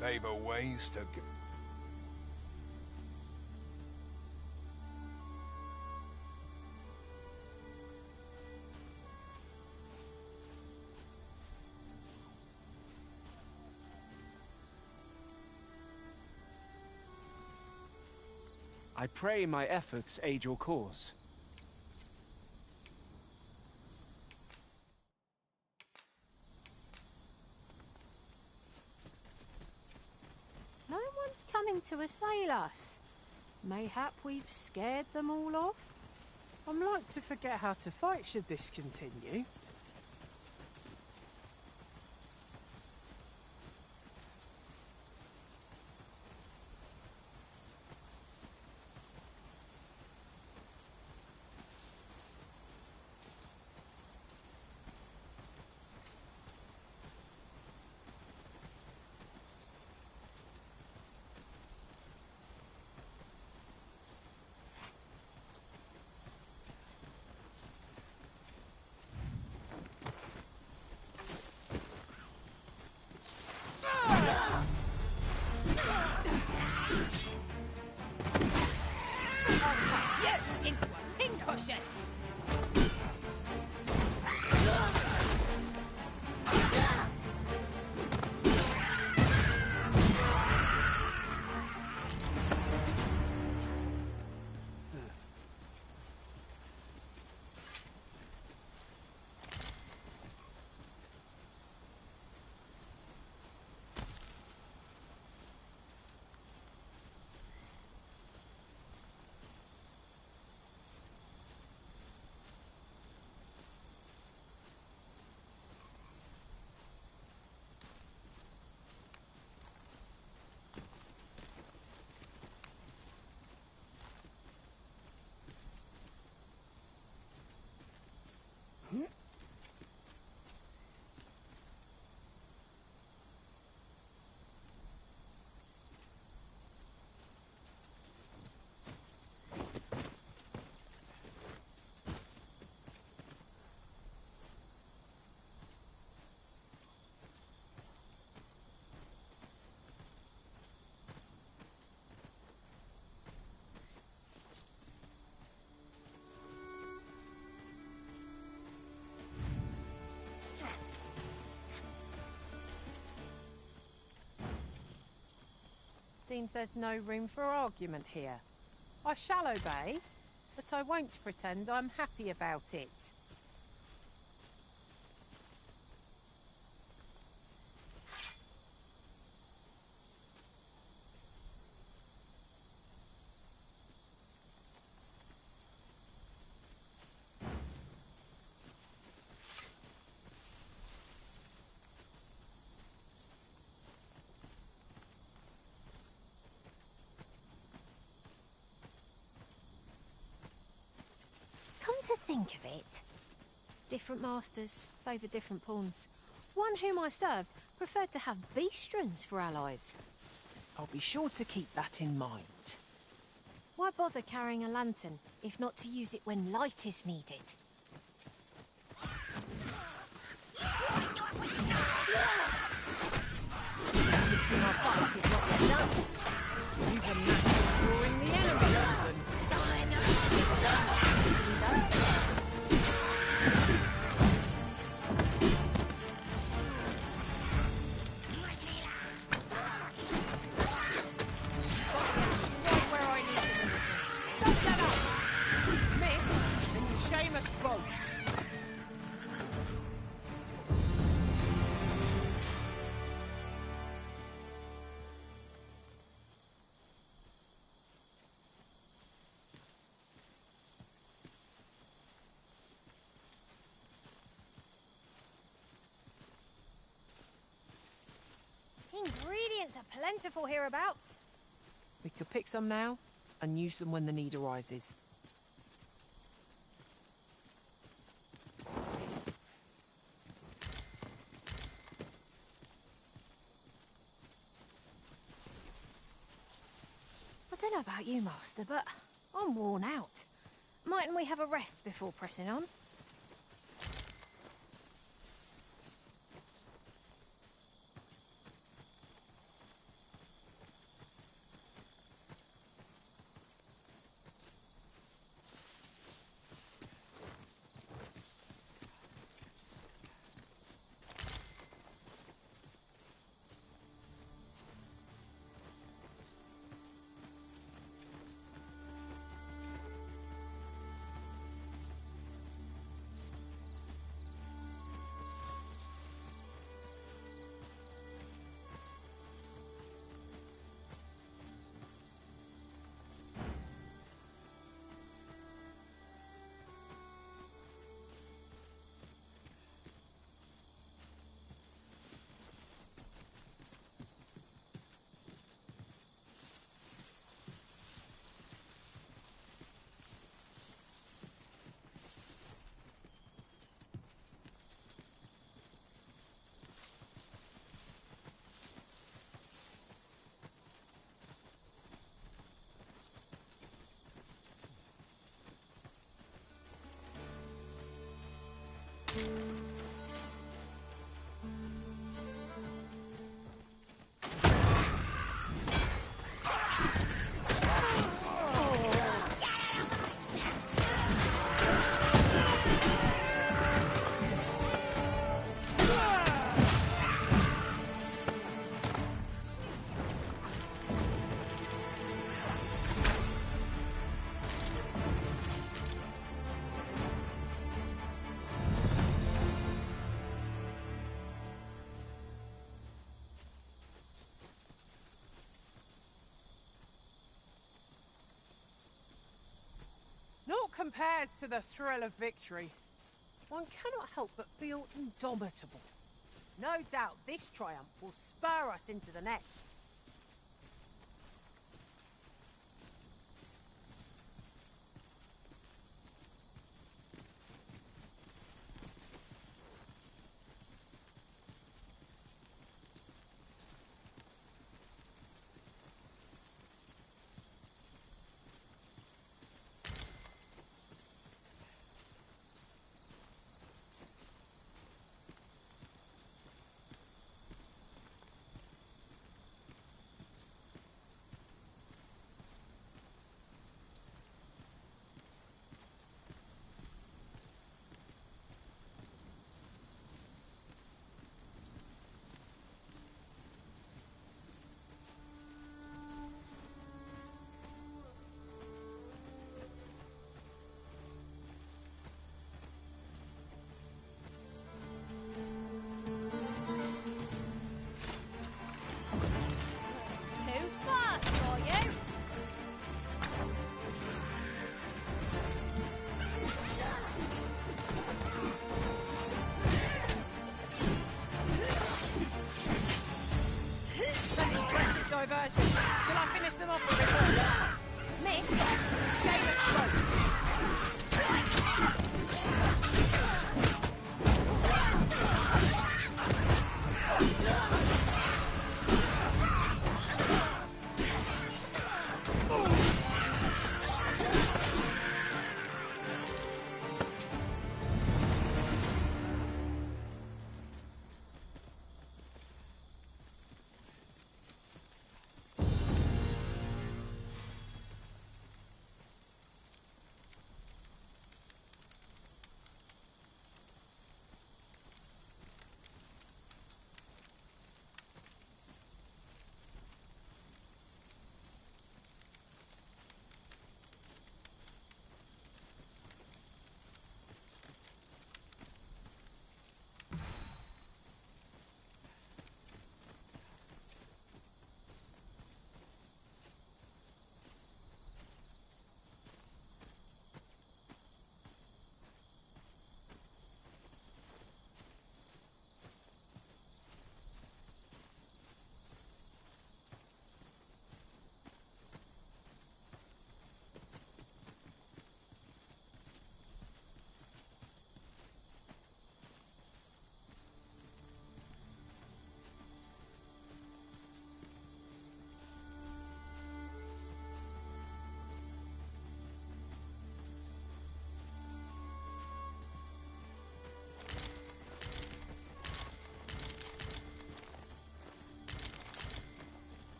They've a ways to go. I pray my efforts aid your cause. No one's coming to assail us. Mayhap we've scared them all off? I'm like to forget how to fight should this continue. Into a pincushion! Seems there's no room for argument here. I shall obey, but I won't pretend I'm happy about it. think of it, different masters favour different pawns. One whom I served preferred to have beastrons for allies. I'll be sure to keep that in mind. Why bother carrying a lantern, if not to use it when light is needed? I can see my fight is not yet done. Use a natural drawing the enemy, Susan. Ingredients are plentiful hereabouts. We could pick some now and use them when the need arises. I don't know about you, Master, but I'm worn out. Mightn't we have a rest before pressing on? Naught compares to the thrill of victory. One cannot help but feel indomitable. No doubt this triumph will spur us into the next.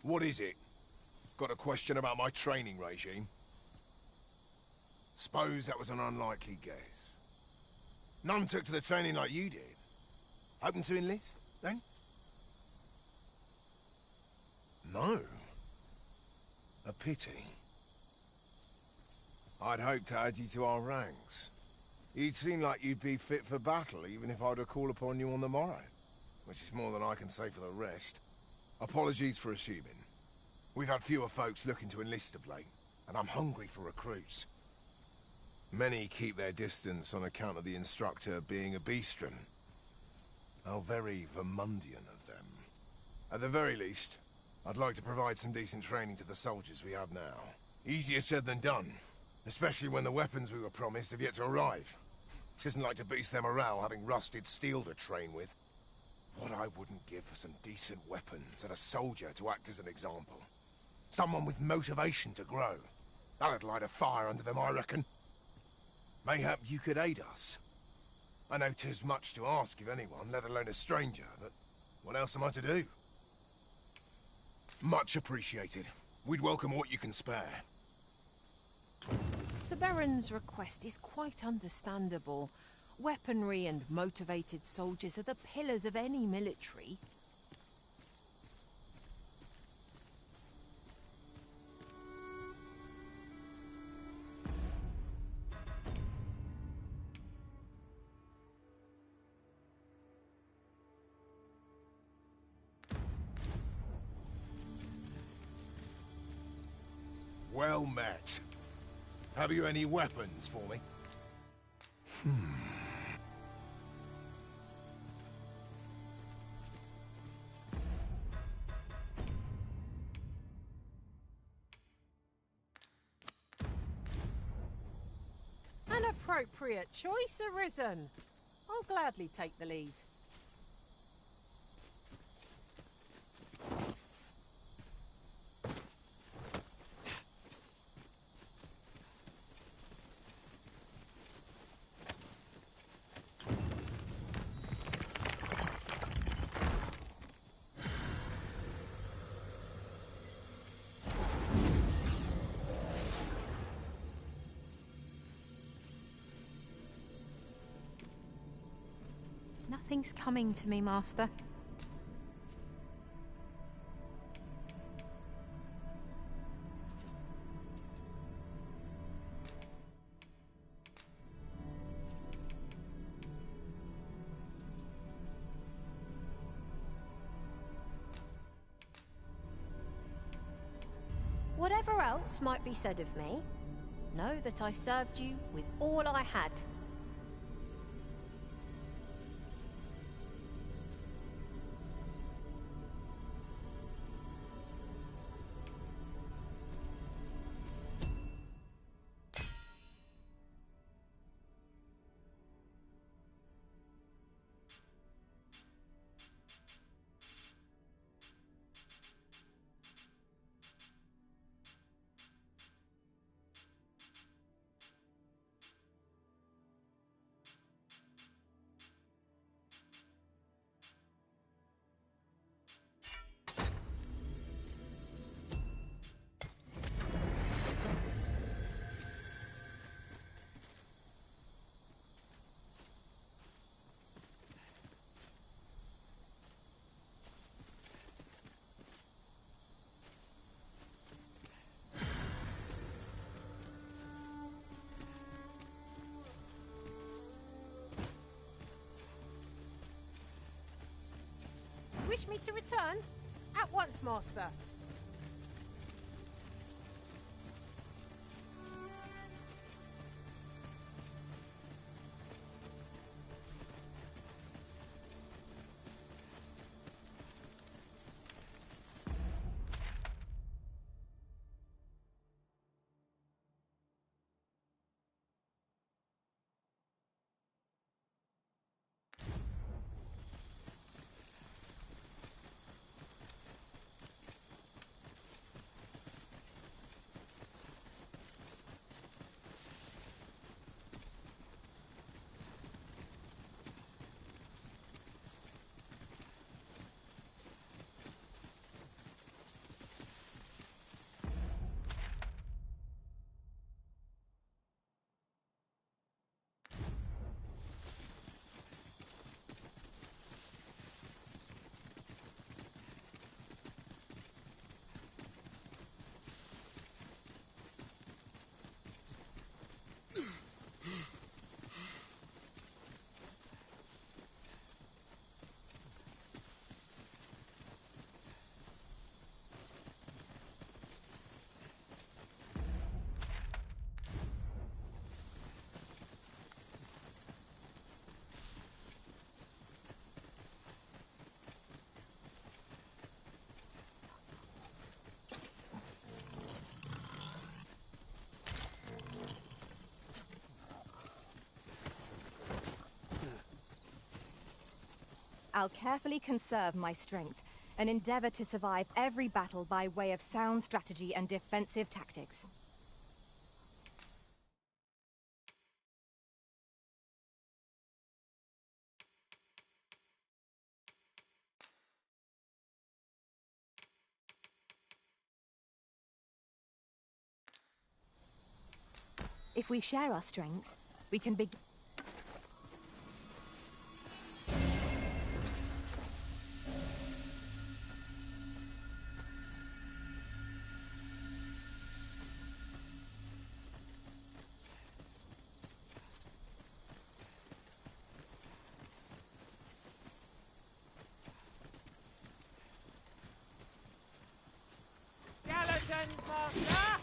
What is it? Got a question about my training regime? Suppose that was an unlikely guess. None took to the training like you did. Hoping to enlist, then? No. A pity. I'd hoped to add you to our ranks. You'd seem like you'd be fit for battle, even if I were to call upon you on the morrow. Which is more than I can say for the rest. Apologies for assuming. We've had fewer folks looking to enlist of late, and I'm hungry for recruits. Many keep their distance on account of the instructor being a beastren. How very Vermundian of them. At the very least, I'd like to provide some decent training to the soldiers we have now. Easier said than done, especially when the weapons we were promised have yet to arrive. 'Tisn't like to boost their morale having rusted steel to train with. What I wouldn't give for some decent weapons and a soldier to act as an example. Someone with motivation to grow. That'd light a fire under them, I reckon. Mayhap you could aid us. I know 'tis much to ask of anyone, let alone a stranger, but what else am I to do? Much appreciated. We'd welcome what you can spare. Sir Baron's request is quite understandable. Weaponry and motivated soldiers are the pillars of any military. Well met. Have you any weapons for me? An appropriate choice, Arisen. I'll gladly take the lead. Something's coming to me, Master. Whatever else might be said of me, know that I served you with all I had. Wish me to return? At once, Master. I'll carefully conserve my strength and endeavor to survive every battle by way of sound strategy and defensive tactics. If we share our strengths, we can begin. Skeletons, Master!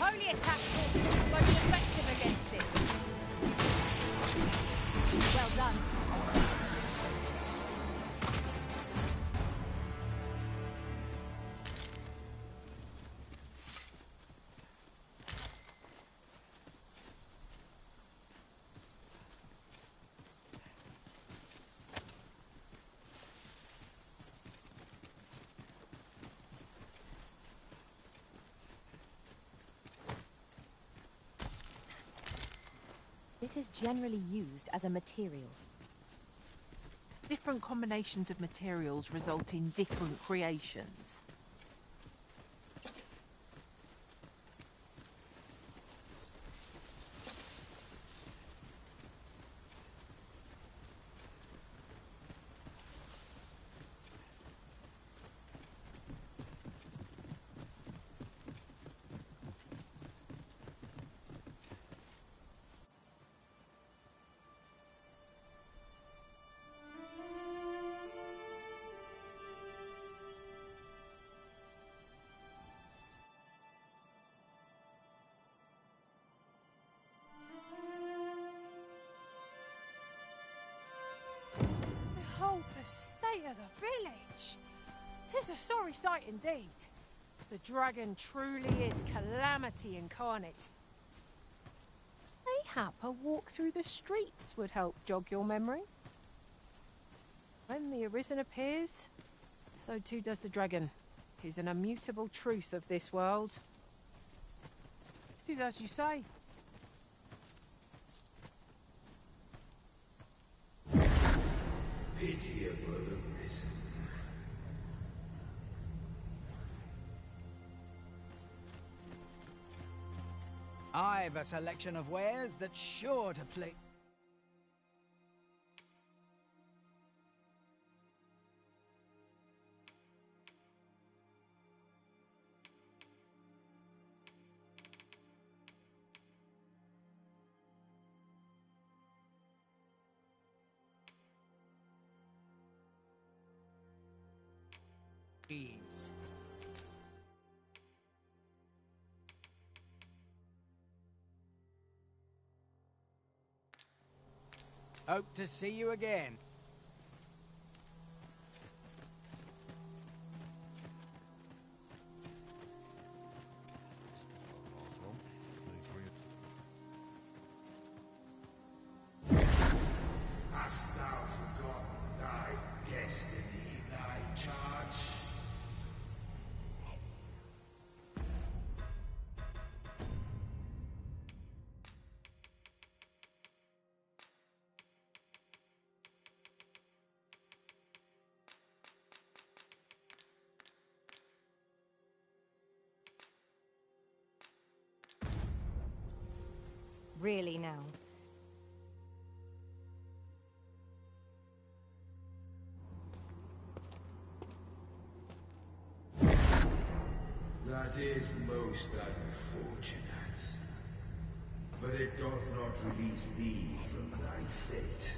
Holy attack will be most effective against it. Well done. It is generally used as a material. Different combinations of materials result in different creations. The state of the village. 'Tis a sorry sight indeed. The dragon truly is calamity incarnate. Mayhap a walk through the streets would help jog your memory. When the Arisen appears, so too does the dragon. 'Tis an immutable truth of this world. 'Tis as you say. Pitiable Arisen. I've a selection of wares that's sure to play. Ease. Hope to see you again. Hast thou forgotten thy destiny, thy charge? Really now. That is most unfortunate. But it doth not release thee from thy fate.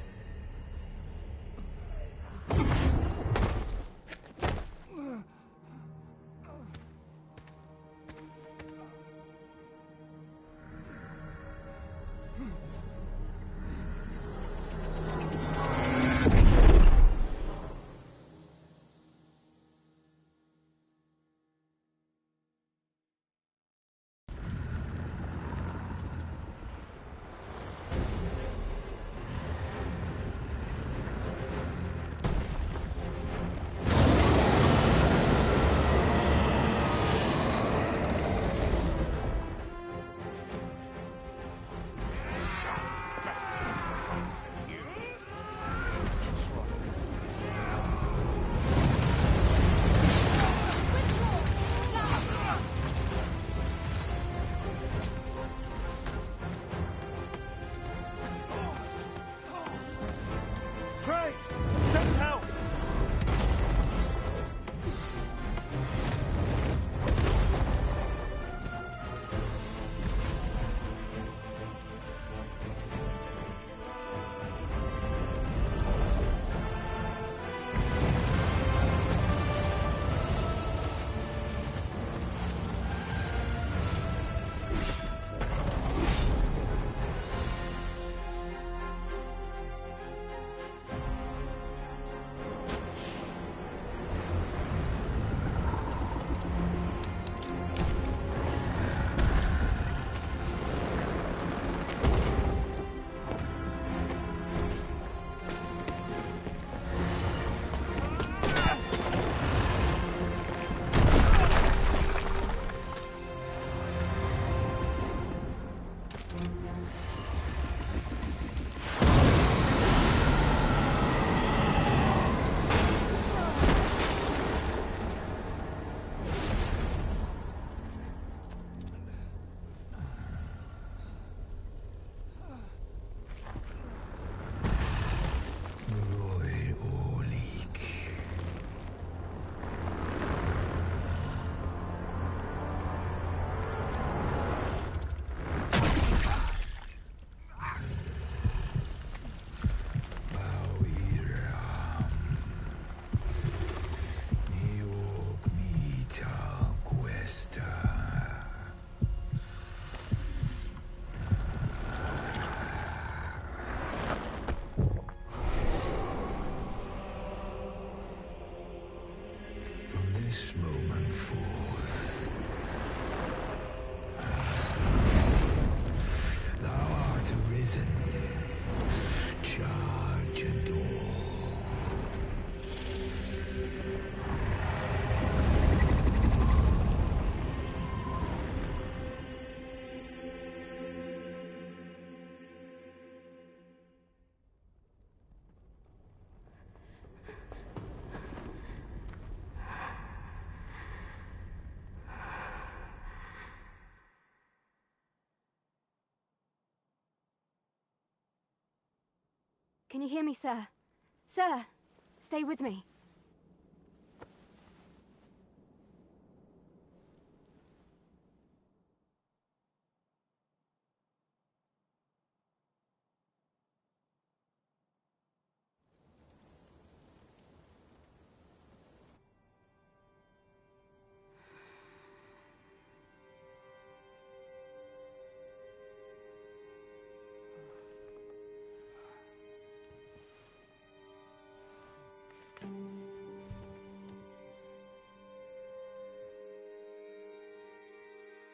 Can you hear me, sir? Sir, stay with me.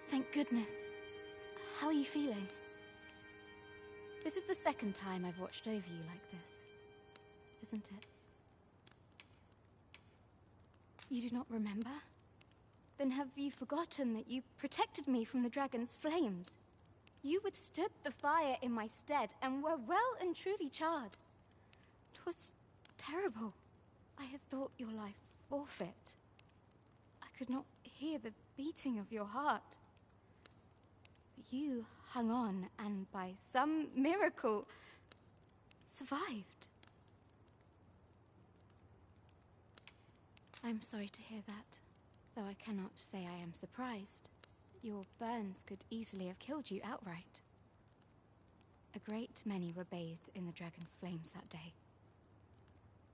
Thank goodness. How are you feeling? This is the second time I've watched over you like this, isn't it? You do not remember? Then have you forgotten that you protected me from the dragon's flames? You withstood the fire in my stead and were well and truly charred. 'Twas terrible. I had thought your life forfeit. I could not hear the beating of your heart. But you hung on and by some miracle survived. I'm sorry to hear that, though I cannot say I am surprised. Your burns could easily have killed you outright. A great many were bathed in the dragon's flames that day.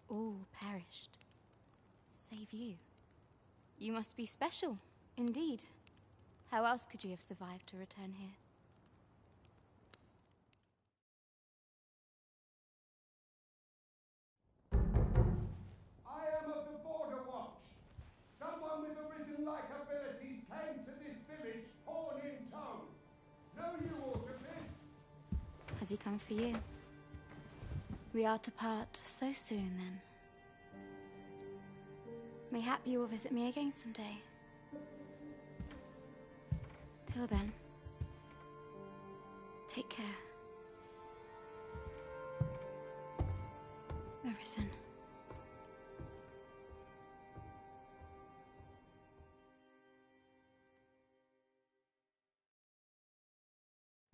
All perished, save you. You must be special, indeed. How else could you have survived to return here? I am of the Border Watch. Someone with arisen-like abilities came to this village, horn in tow. Know you aught of this? Has he come for you? We are to part so soon, then. Mayhap you will visit me again someday. Till then, take care. Arisen.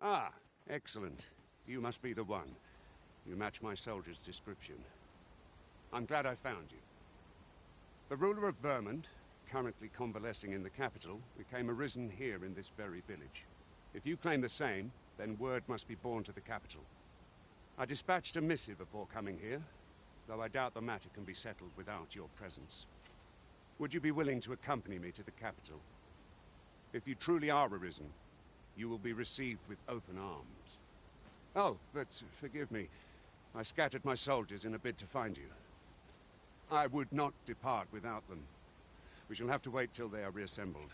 Ah, excellent. You must be the one. You match my soldier's description. I'm glad I found you. The ruler of Vermont, currently convalescing in the capital, became arisen here in this very village. If you claim the same, then word must be borne to the capital. I dispatched a missive before coming here, though I doubt the matter can be settled without your presence. Would you be willing to accompany me to the capital? If you truly are arisen, you will be received with open arms. Oh, but forgive me. I scattered my soldiers in a bid to find you. I would not depart without them. We shall have to wait till they are reassembled.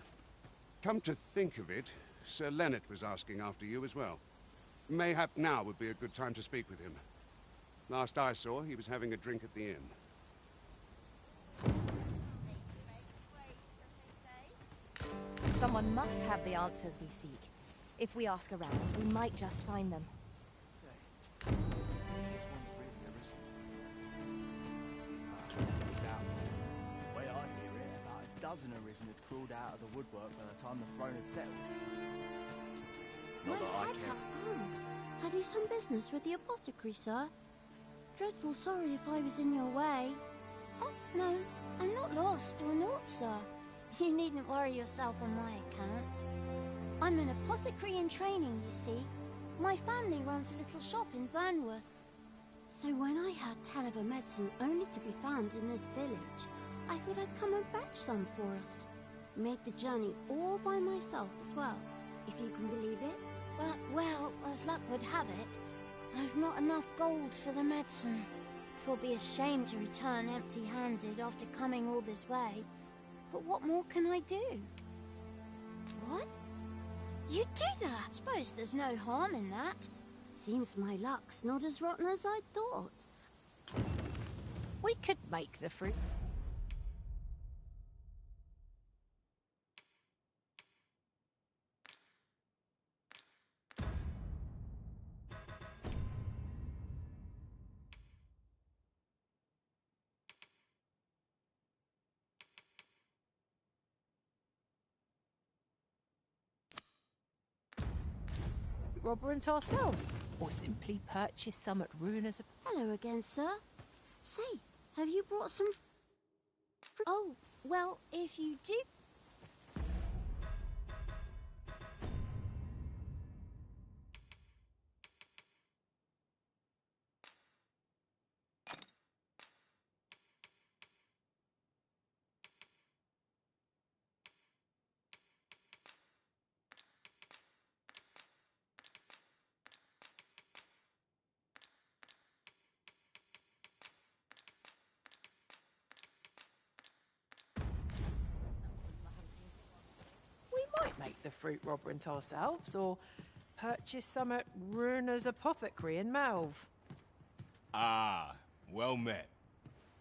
Come to think of it, Sir Leonard was asking after you as well. Mayhap now would be a good time to speak with him. Last I saw, he was having a drink at the inn. Someone must have the answers we seek. If we ask around, we might just find them. This one's really arisen. The way I hear it, about a dozen arisen had crawled out of the woodwork by the time the throne had settled. Not that I care. Have you some business with the apothecary, sir? Dreadful sorry if I was in your way. Oh, no, I'm not lost or naught, sir. You needn't worry yourself on my account. I'm an apothecary in training, you see. My family runs a little shop in Vernworth. So when I heard tell of a medicine only to be found in this village, I thought I'd come and fetch some for us. Made the journey all by myself as well, if you can believe it. But, well, as luck would have it, I've not enough gold for the medicine. 'Twill be a shame to return empty-handed after coming all this way. But what more can I do? What? You do that? Suppose there's no harm in that. Seems my luck's not as rotten as I thought. We could make the fruit. robberant ourselves, or simply purchase some at ruiners. Hello again, sir. Say, have you brought some... Oh, well, if you do... We might make the fruit robberant ourselves, or purchase some at Ruiner's Apothecary in Malve. Ah, well met.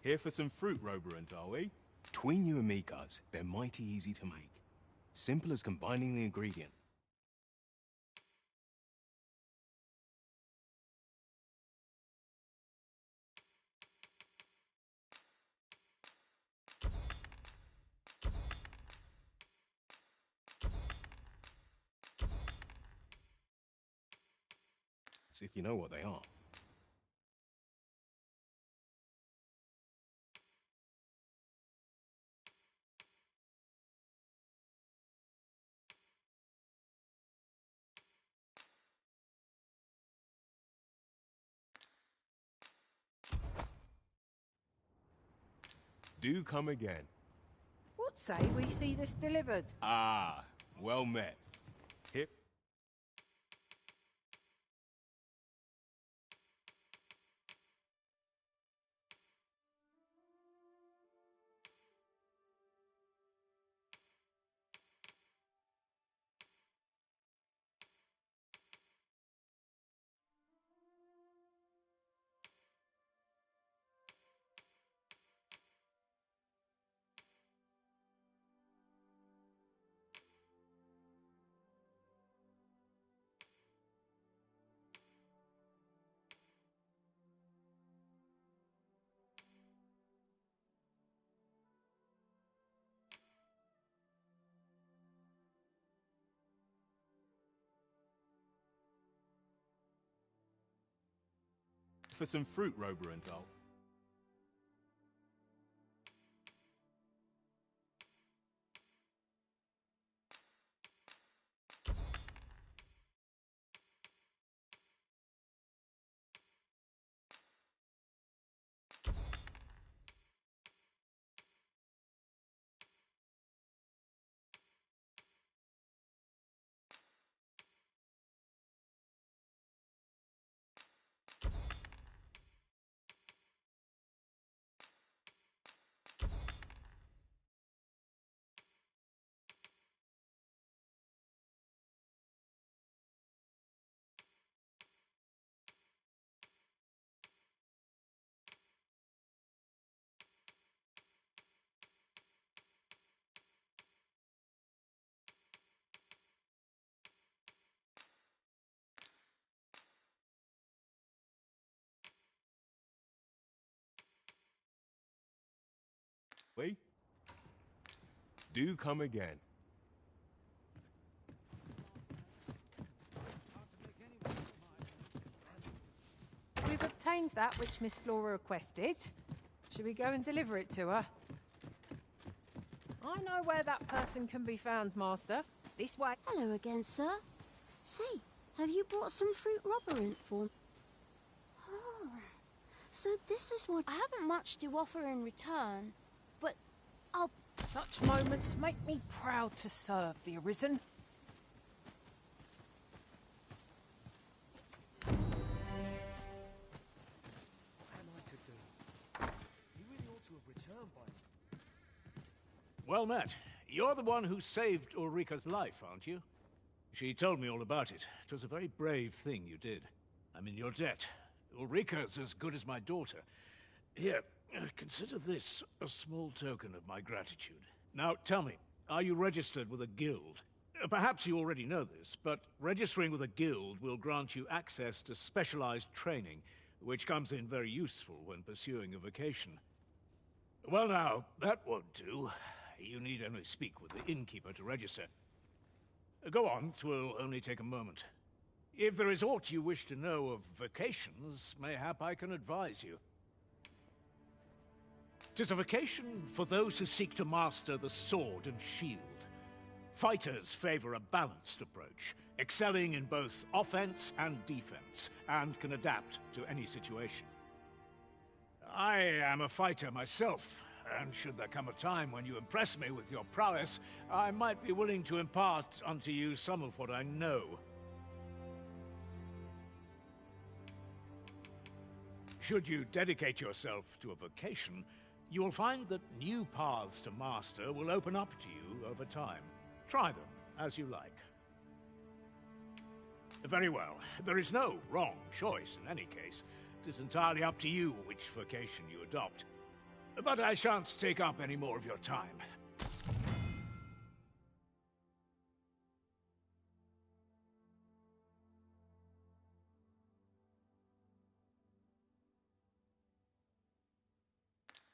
Here for some fruit robberant, are we? Between you and me, Guz, they're mighty easy to make. Simple as combining the ingredient. If you know what they are. Do come again. What say we see this delivered? Ah, well met. Hip. For some fruit robberant, I'll... We? Do come again. We've obtained that which Miss Flora requested. Should we go and deliver it to her? I know where that person can be found, Master. This way. Hello again, sir. Say, have you brought some fruit robberant for me? Oh, so this is what... I haven't much to offer in return, but I'll... Such moments make me proud to serve the Arisen. What am I to do? You really ought to have returned by now. Well met. You're the one who saved Ulrika's life, aren't you? She told me all about it. It was a very brave thing you did. I'm in your debt. Ulrika's as good as my daughter. Here, consider this a small token of my gratitude. Now, tell me, are you registered with a guild? Perhaps you already know this, but registering with a guild will grant you access to specialized training, which comes in very useful when pursuing a vocation. Well now, that won't do. You need only speak with the innkeeper to register. Go on, 'twill only take a moment. If there is aught you wish to know of vacations, mayhap I can advise you. 'Tis a vacation for those who seek to master the sword and shield. Fighters favor a balanced approach, excelling in both offense and defense, and can adapt to any situation. I am a fighter myself, and should there come a time when you impress me with your prowess, I might be willing to impart unto you some of what I know. Should you dedicate yourself to a vocation, you will find that new paths to master will open up to you over time. Try them as you like. Very well. There is no wrong choice in any case. It is entirely up to you which vocation you adopt. But I shan't take up any more of your time.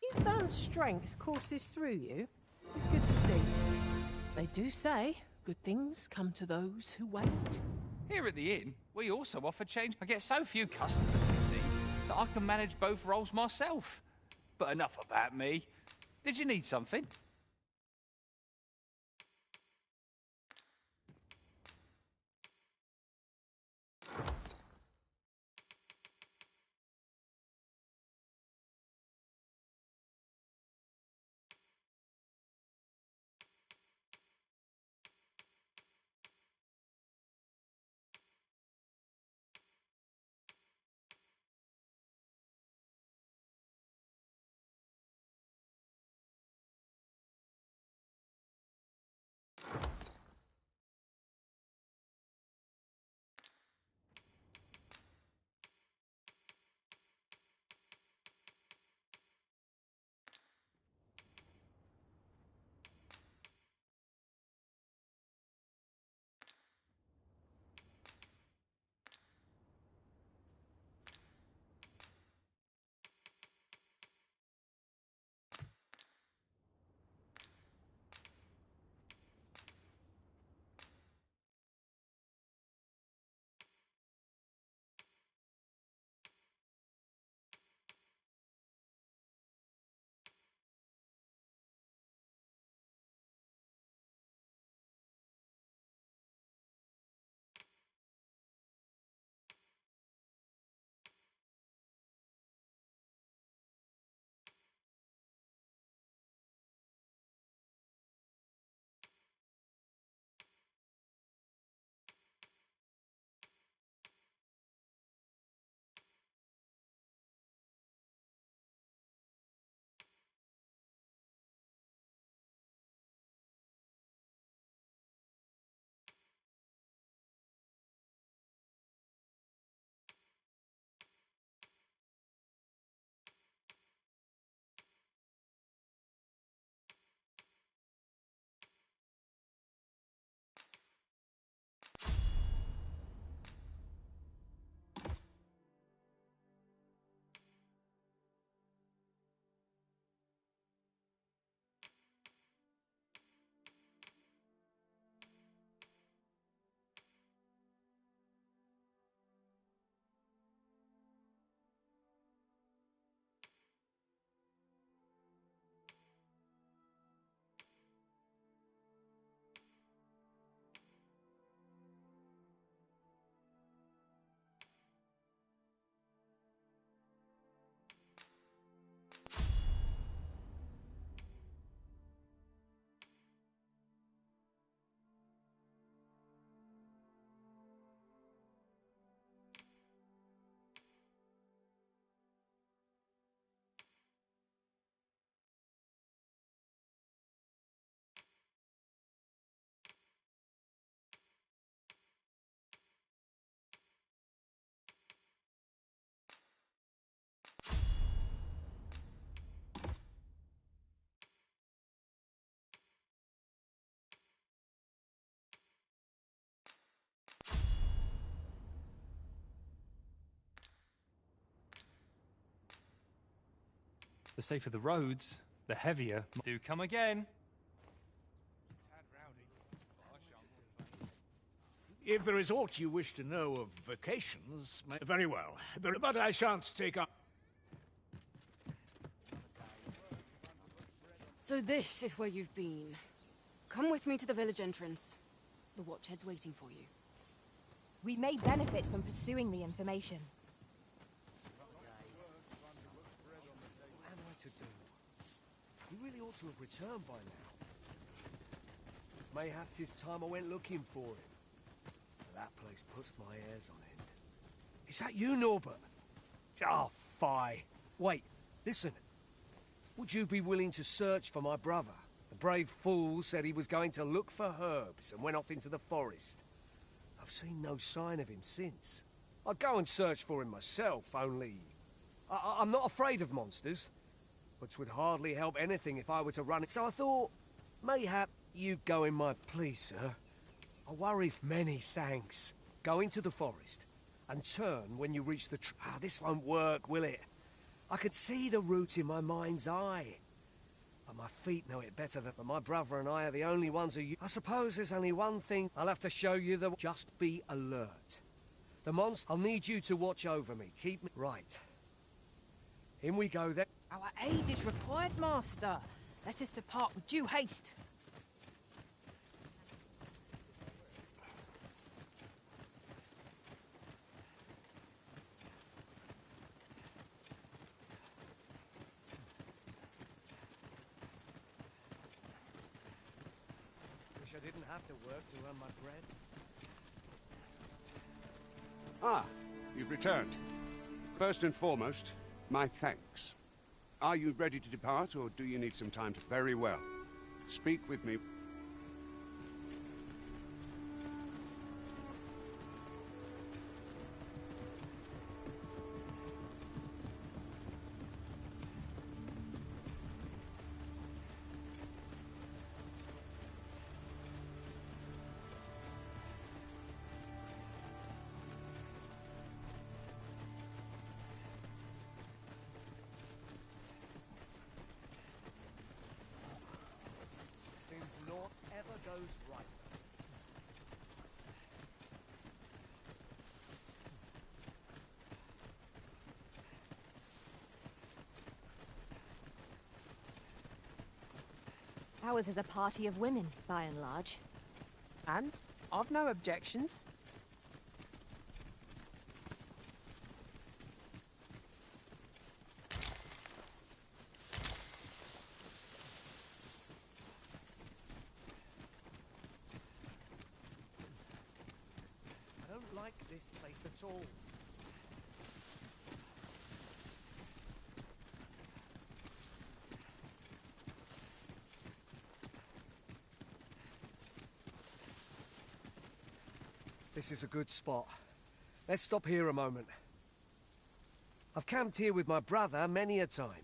You found strength courses through you. It's good to see. They do say good things come to those who wait. Here at the inn, we also offer change. I get so few customers, you see, that I can manage both roles myself. But enough about me. Did you need something? The safer the roads, the heavier. Do come again. If there is aught you wish to know of vacations, very well. But I shan't take up... So this is where you've been. Come with me to the village entrance. The Watchhead's waiting for you. We may benefit from pursuing the information. What am I to do? He really ought to have returned by now. Mayhap 'tis time I went looking for him. That place puts my hairs on end. Is that you, Norbert? Oh, fie. Wait, listen. Would you be willing to search for my brother? The brave fool said he was going to look for herbs and went off into the forest. I've seen no sign of him since. I'd go and search for him myself, only... I'm not afraid of monsters, but 'twould hardly help anything if I were to run it. So I thought, mayhap you'd go in my place, sir. I worry if many thanks. Go into the forest and turn when you reach the this won't work, will it? I could see the route in my mind's eye. But my feet know it better than my brother and I are the only ones who... I suppose there's only one thing I'll have to show you. Just be alert. The monster... I'll need you to watch over me. Keep me... Right. In we go then. Our aid is required, Master. Let us depart with due haste. I didn't have to work to earn my bread. Ah, you've returned. First and foremost, my thanks. Are you ready to depart, or do you need some time to... Very well. Speak with me. Seems naught ever goes right. Ours is a party of women, by and large. And I've no objections. I don't like this place at all. This is a good spot. Let's stop here a moment. I've camped here with my brother many a time.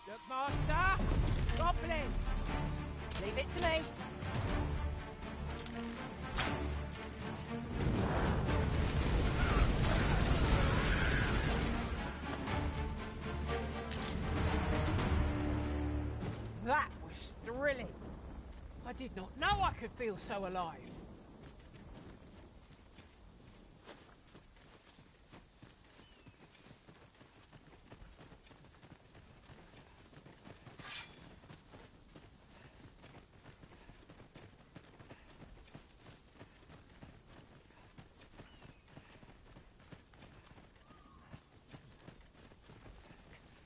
Look, Master! Goblins! Leave it to me. That was thrilling. I did not know I could feel so alive.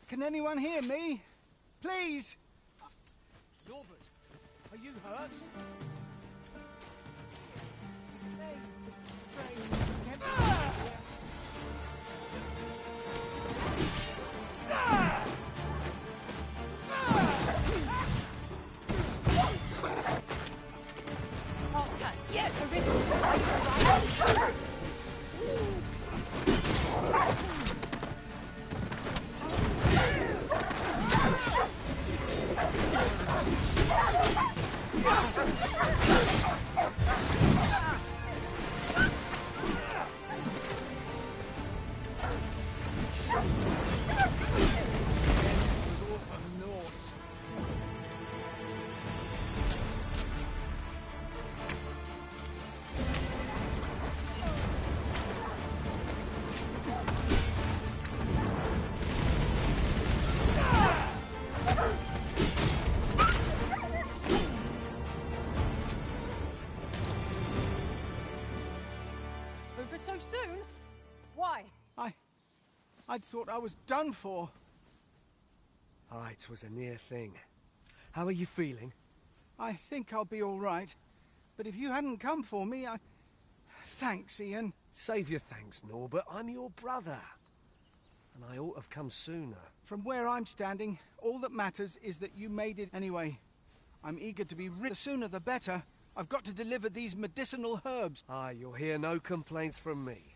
Can anyone hear me? Please! Norbert, are you hurt? Over so soon? Why? I'd thought I was done for. Ah, it was a near thing. How are you feeling? I think I'll be all right. But if you hadn't come for me, Thanks, Ian. Save your thanks, Norbert. I'm your brother. And I ought to have come sooner. From where I'm standing, all that matters is that you made it anyway. I'm eager to be rid. The sooner the better. I've got to deliver these medicinal herbs. Ah, you'll hear no complaints from me.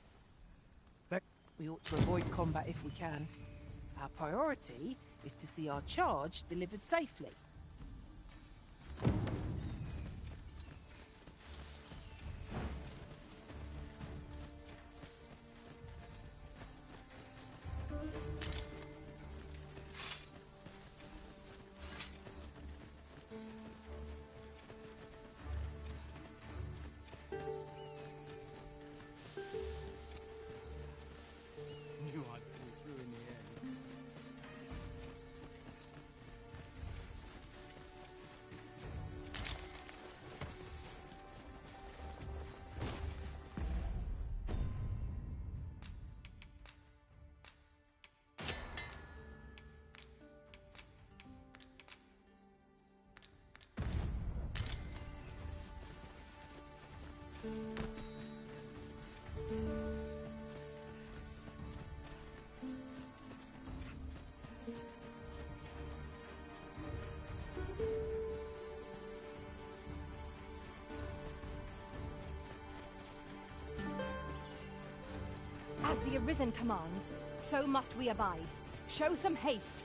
We ought to avoid combat if we can. Our priority is to see our charge delivered safely. As the Arisen commands, so must we abide. Show some haste.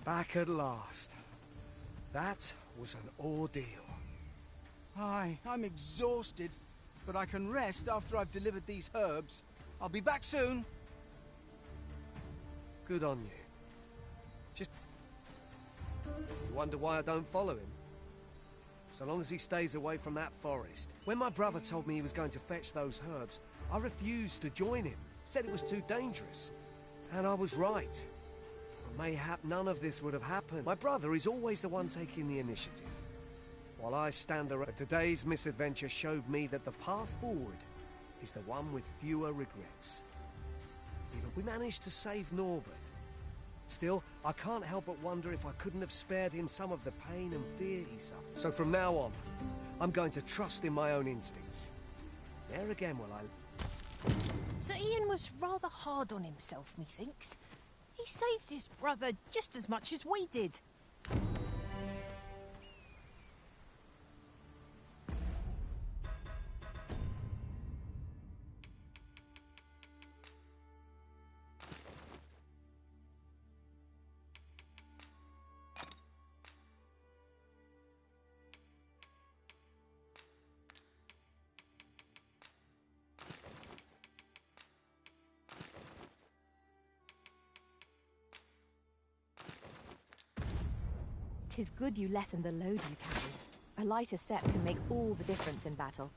Back at last. That was an ordeal. Aye, I'm exhausted, but I can rest after I've delivered these herbs. I'll be back soon. Good on you. Just... You wonder why I don't follow him? So long as he stays away from that forest. When my brother told me he was going to fetch those herbs, I refused to join him. Said it was too dangerous. And I was right. Mayhap none of this would have happened. My brother is always the one taking the initiative. While I stand around, today's misadventure showed me that the path forward is the one with fewer regrets. Even we managed to save Norbert. Still, I can't help but wonder if I couldn't have spared him some of the pain and fear he suffered. So from now on, I'm going to trust in my own instincts. There again will I... Sir Ian was rather hard on himself, methinks. He saved his brother just as much as we did. "'Tis good you lessen the load you carry. A lighter step can make all the difference in battle."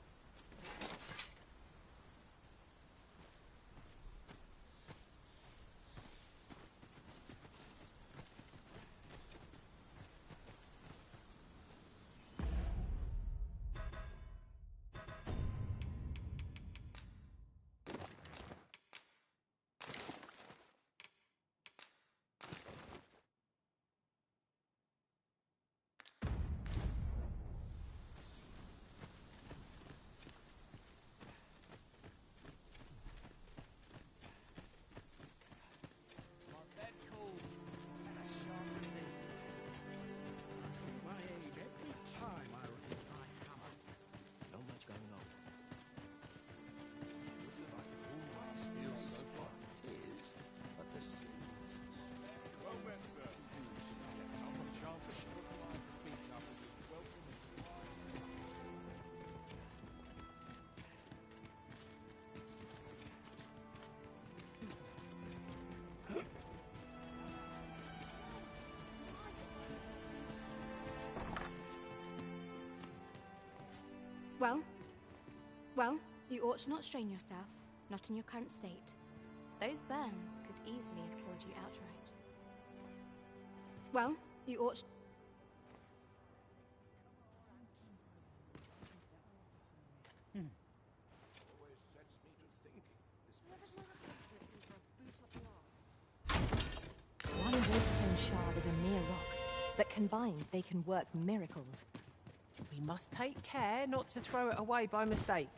Well, you ought not strain yourself, not in your current state. Those burns could easily have killed you outright. Well, you ought... One Woodstone shard is a mere rock, but combined they can work miracles. We must take care not to throw it away by mistake.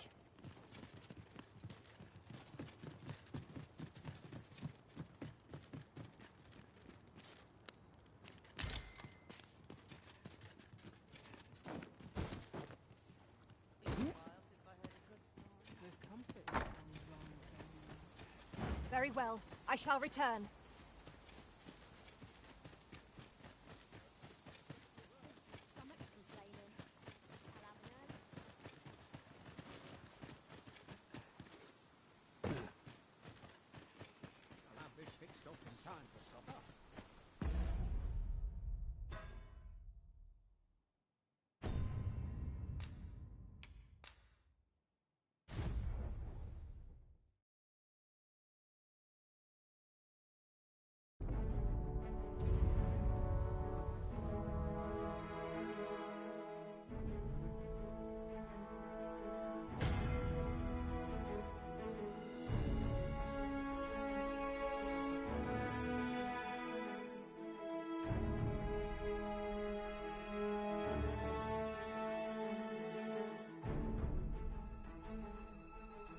Very well. I shall return.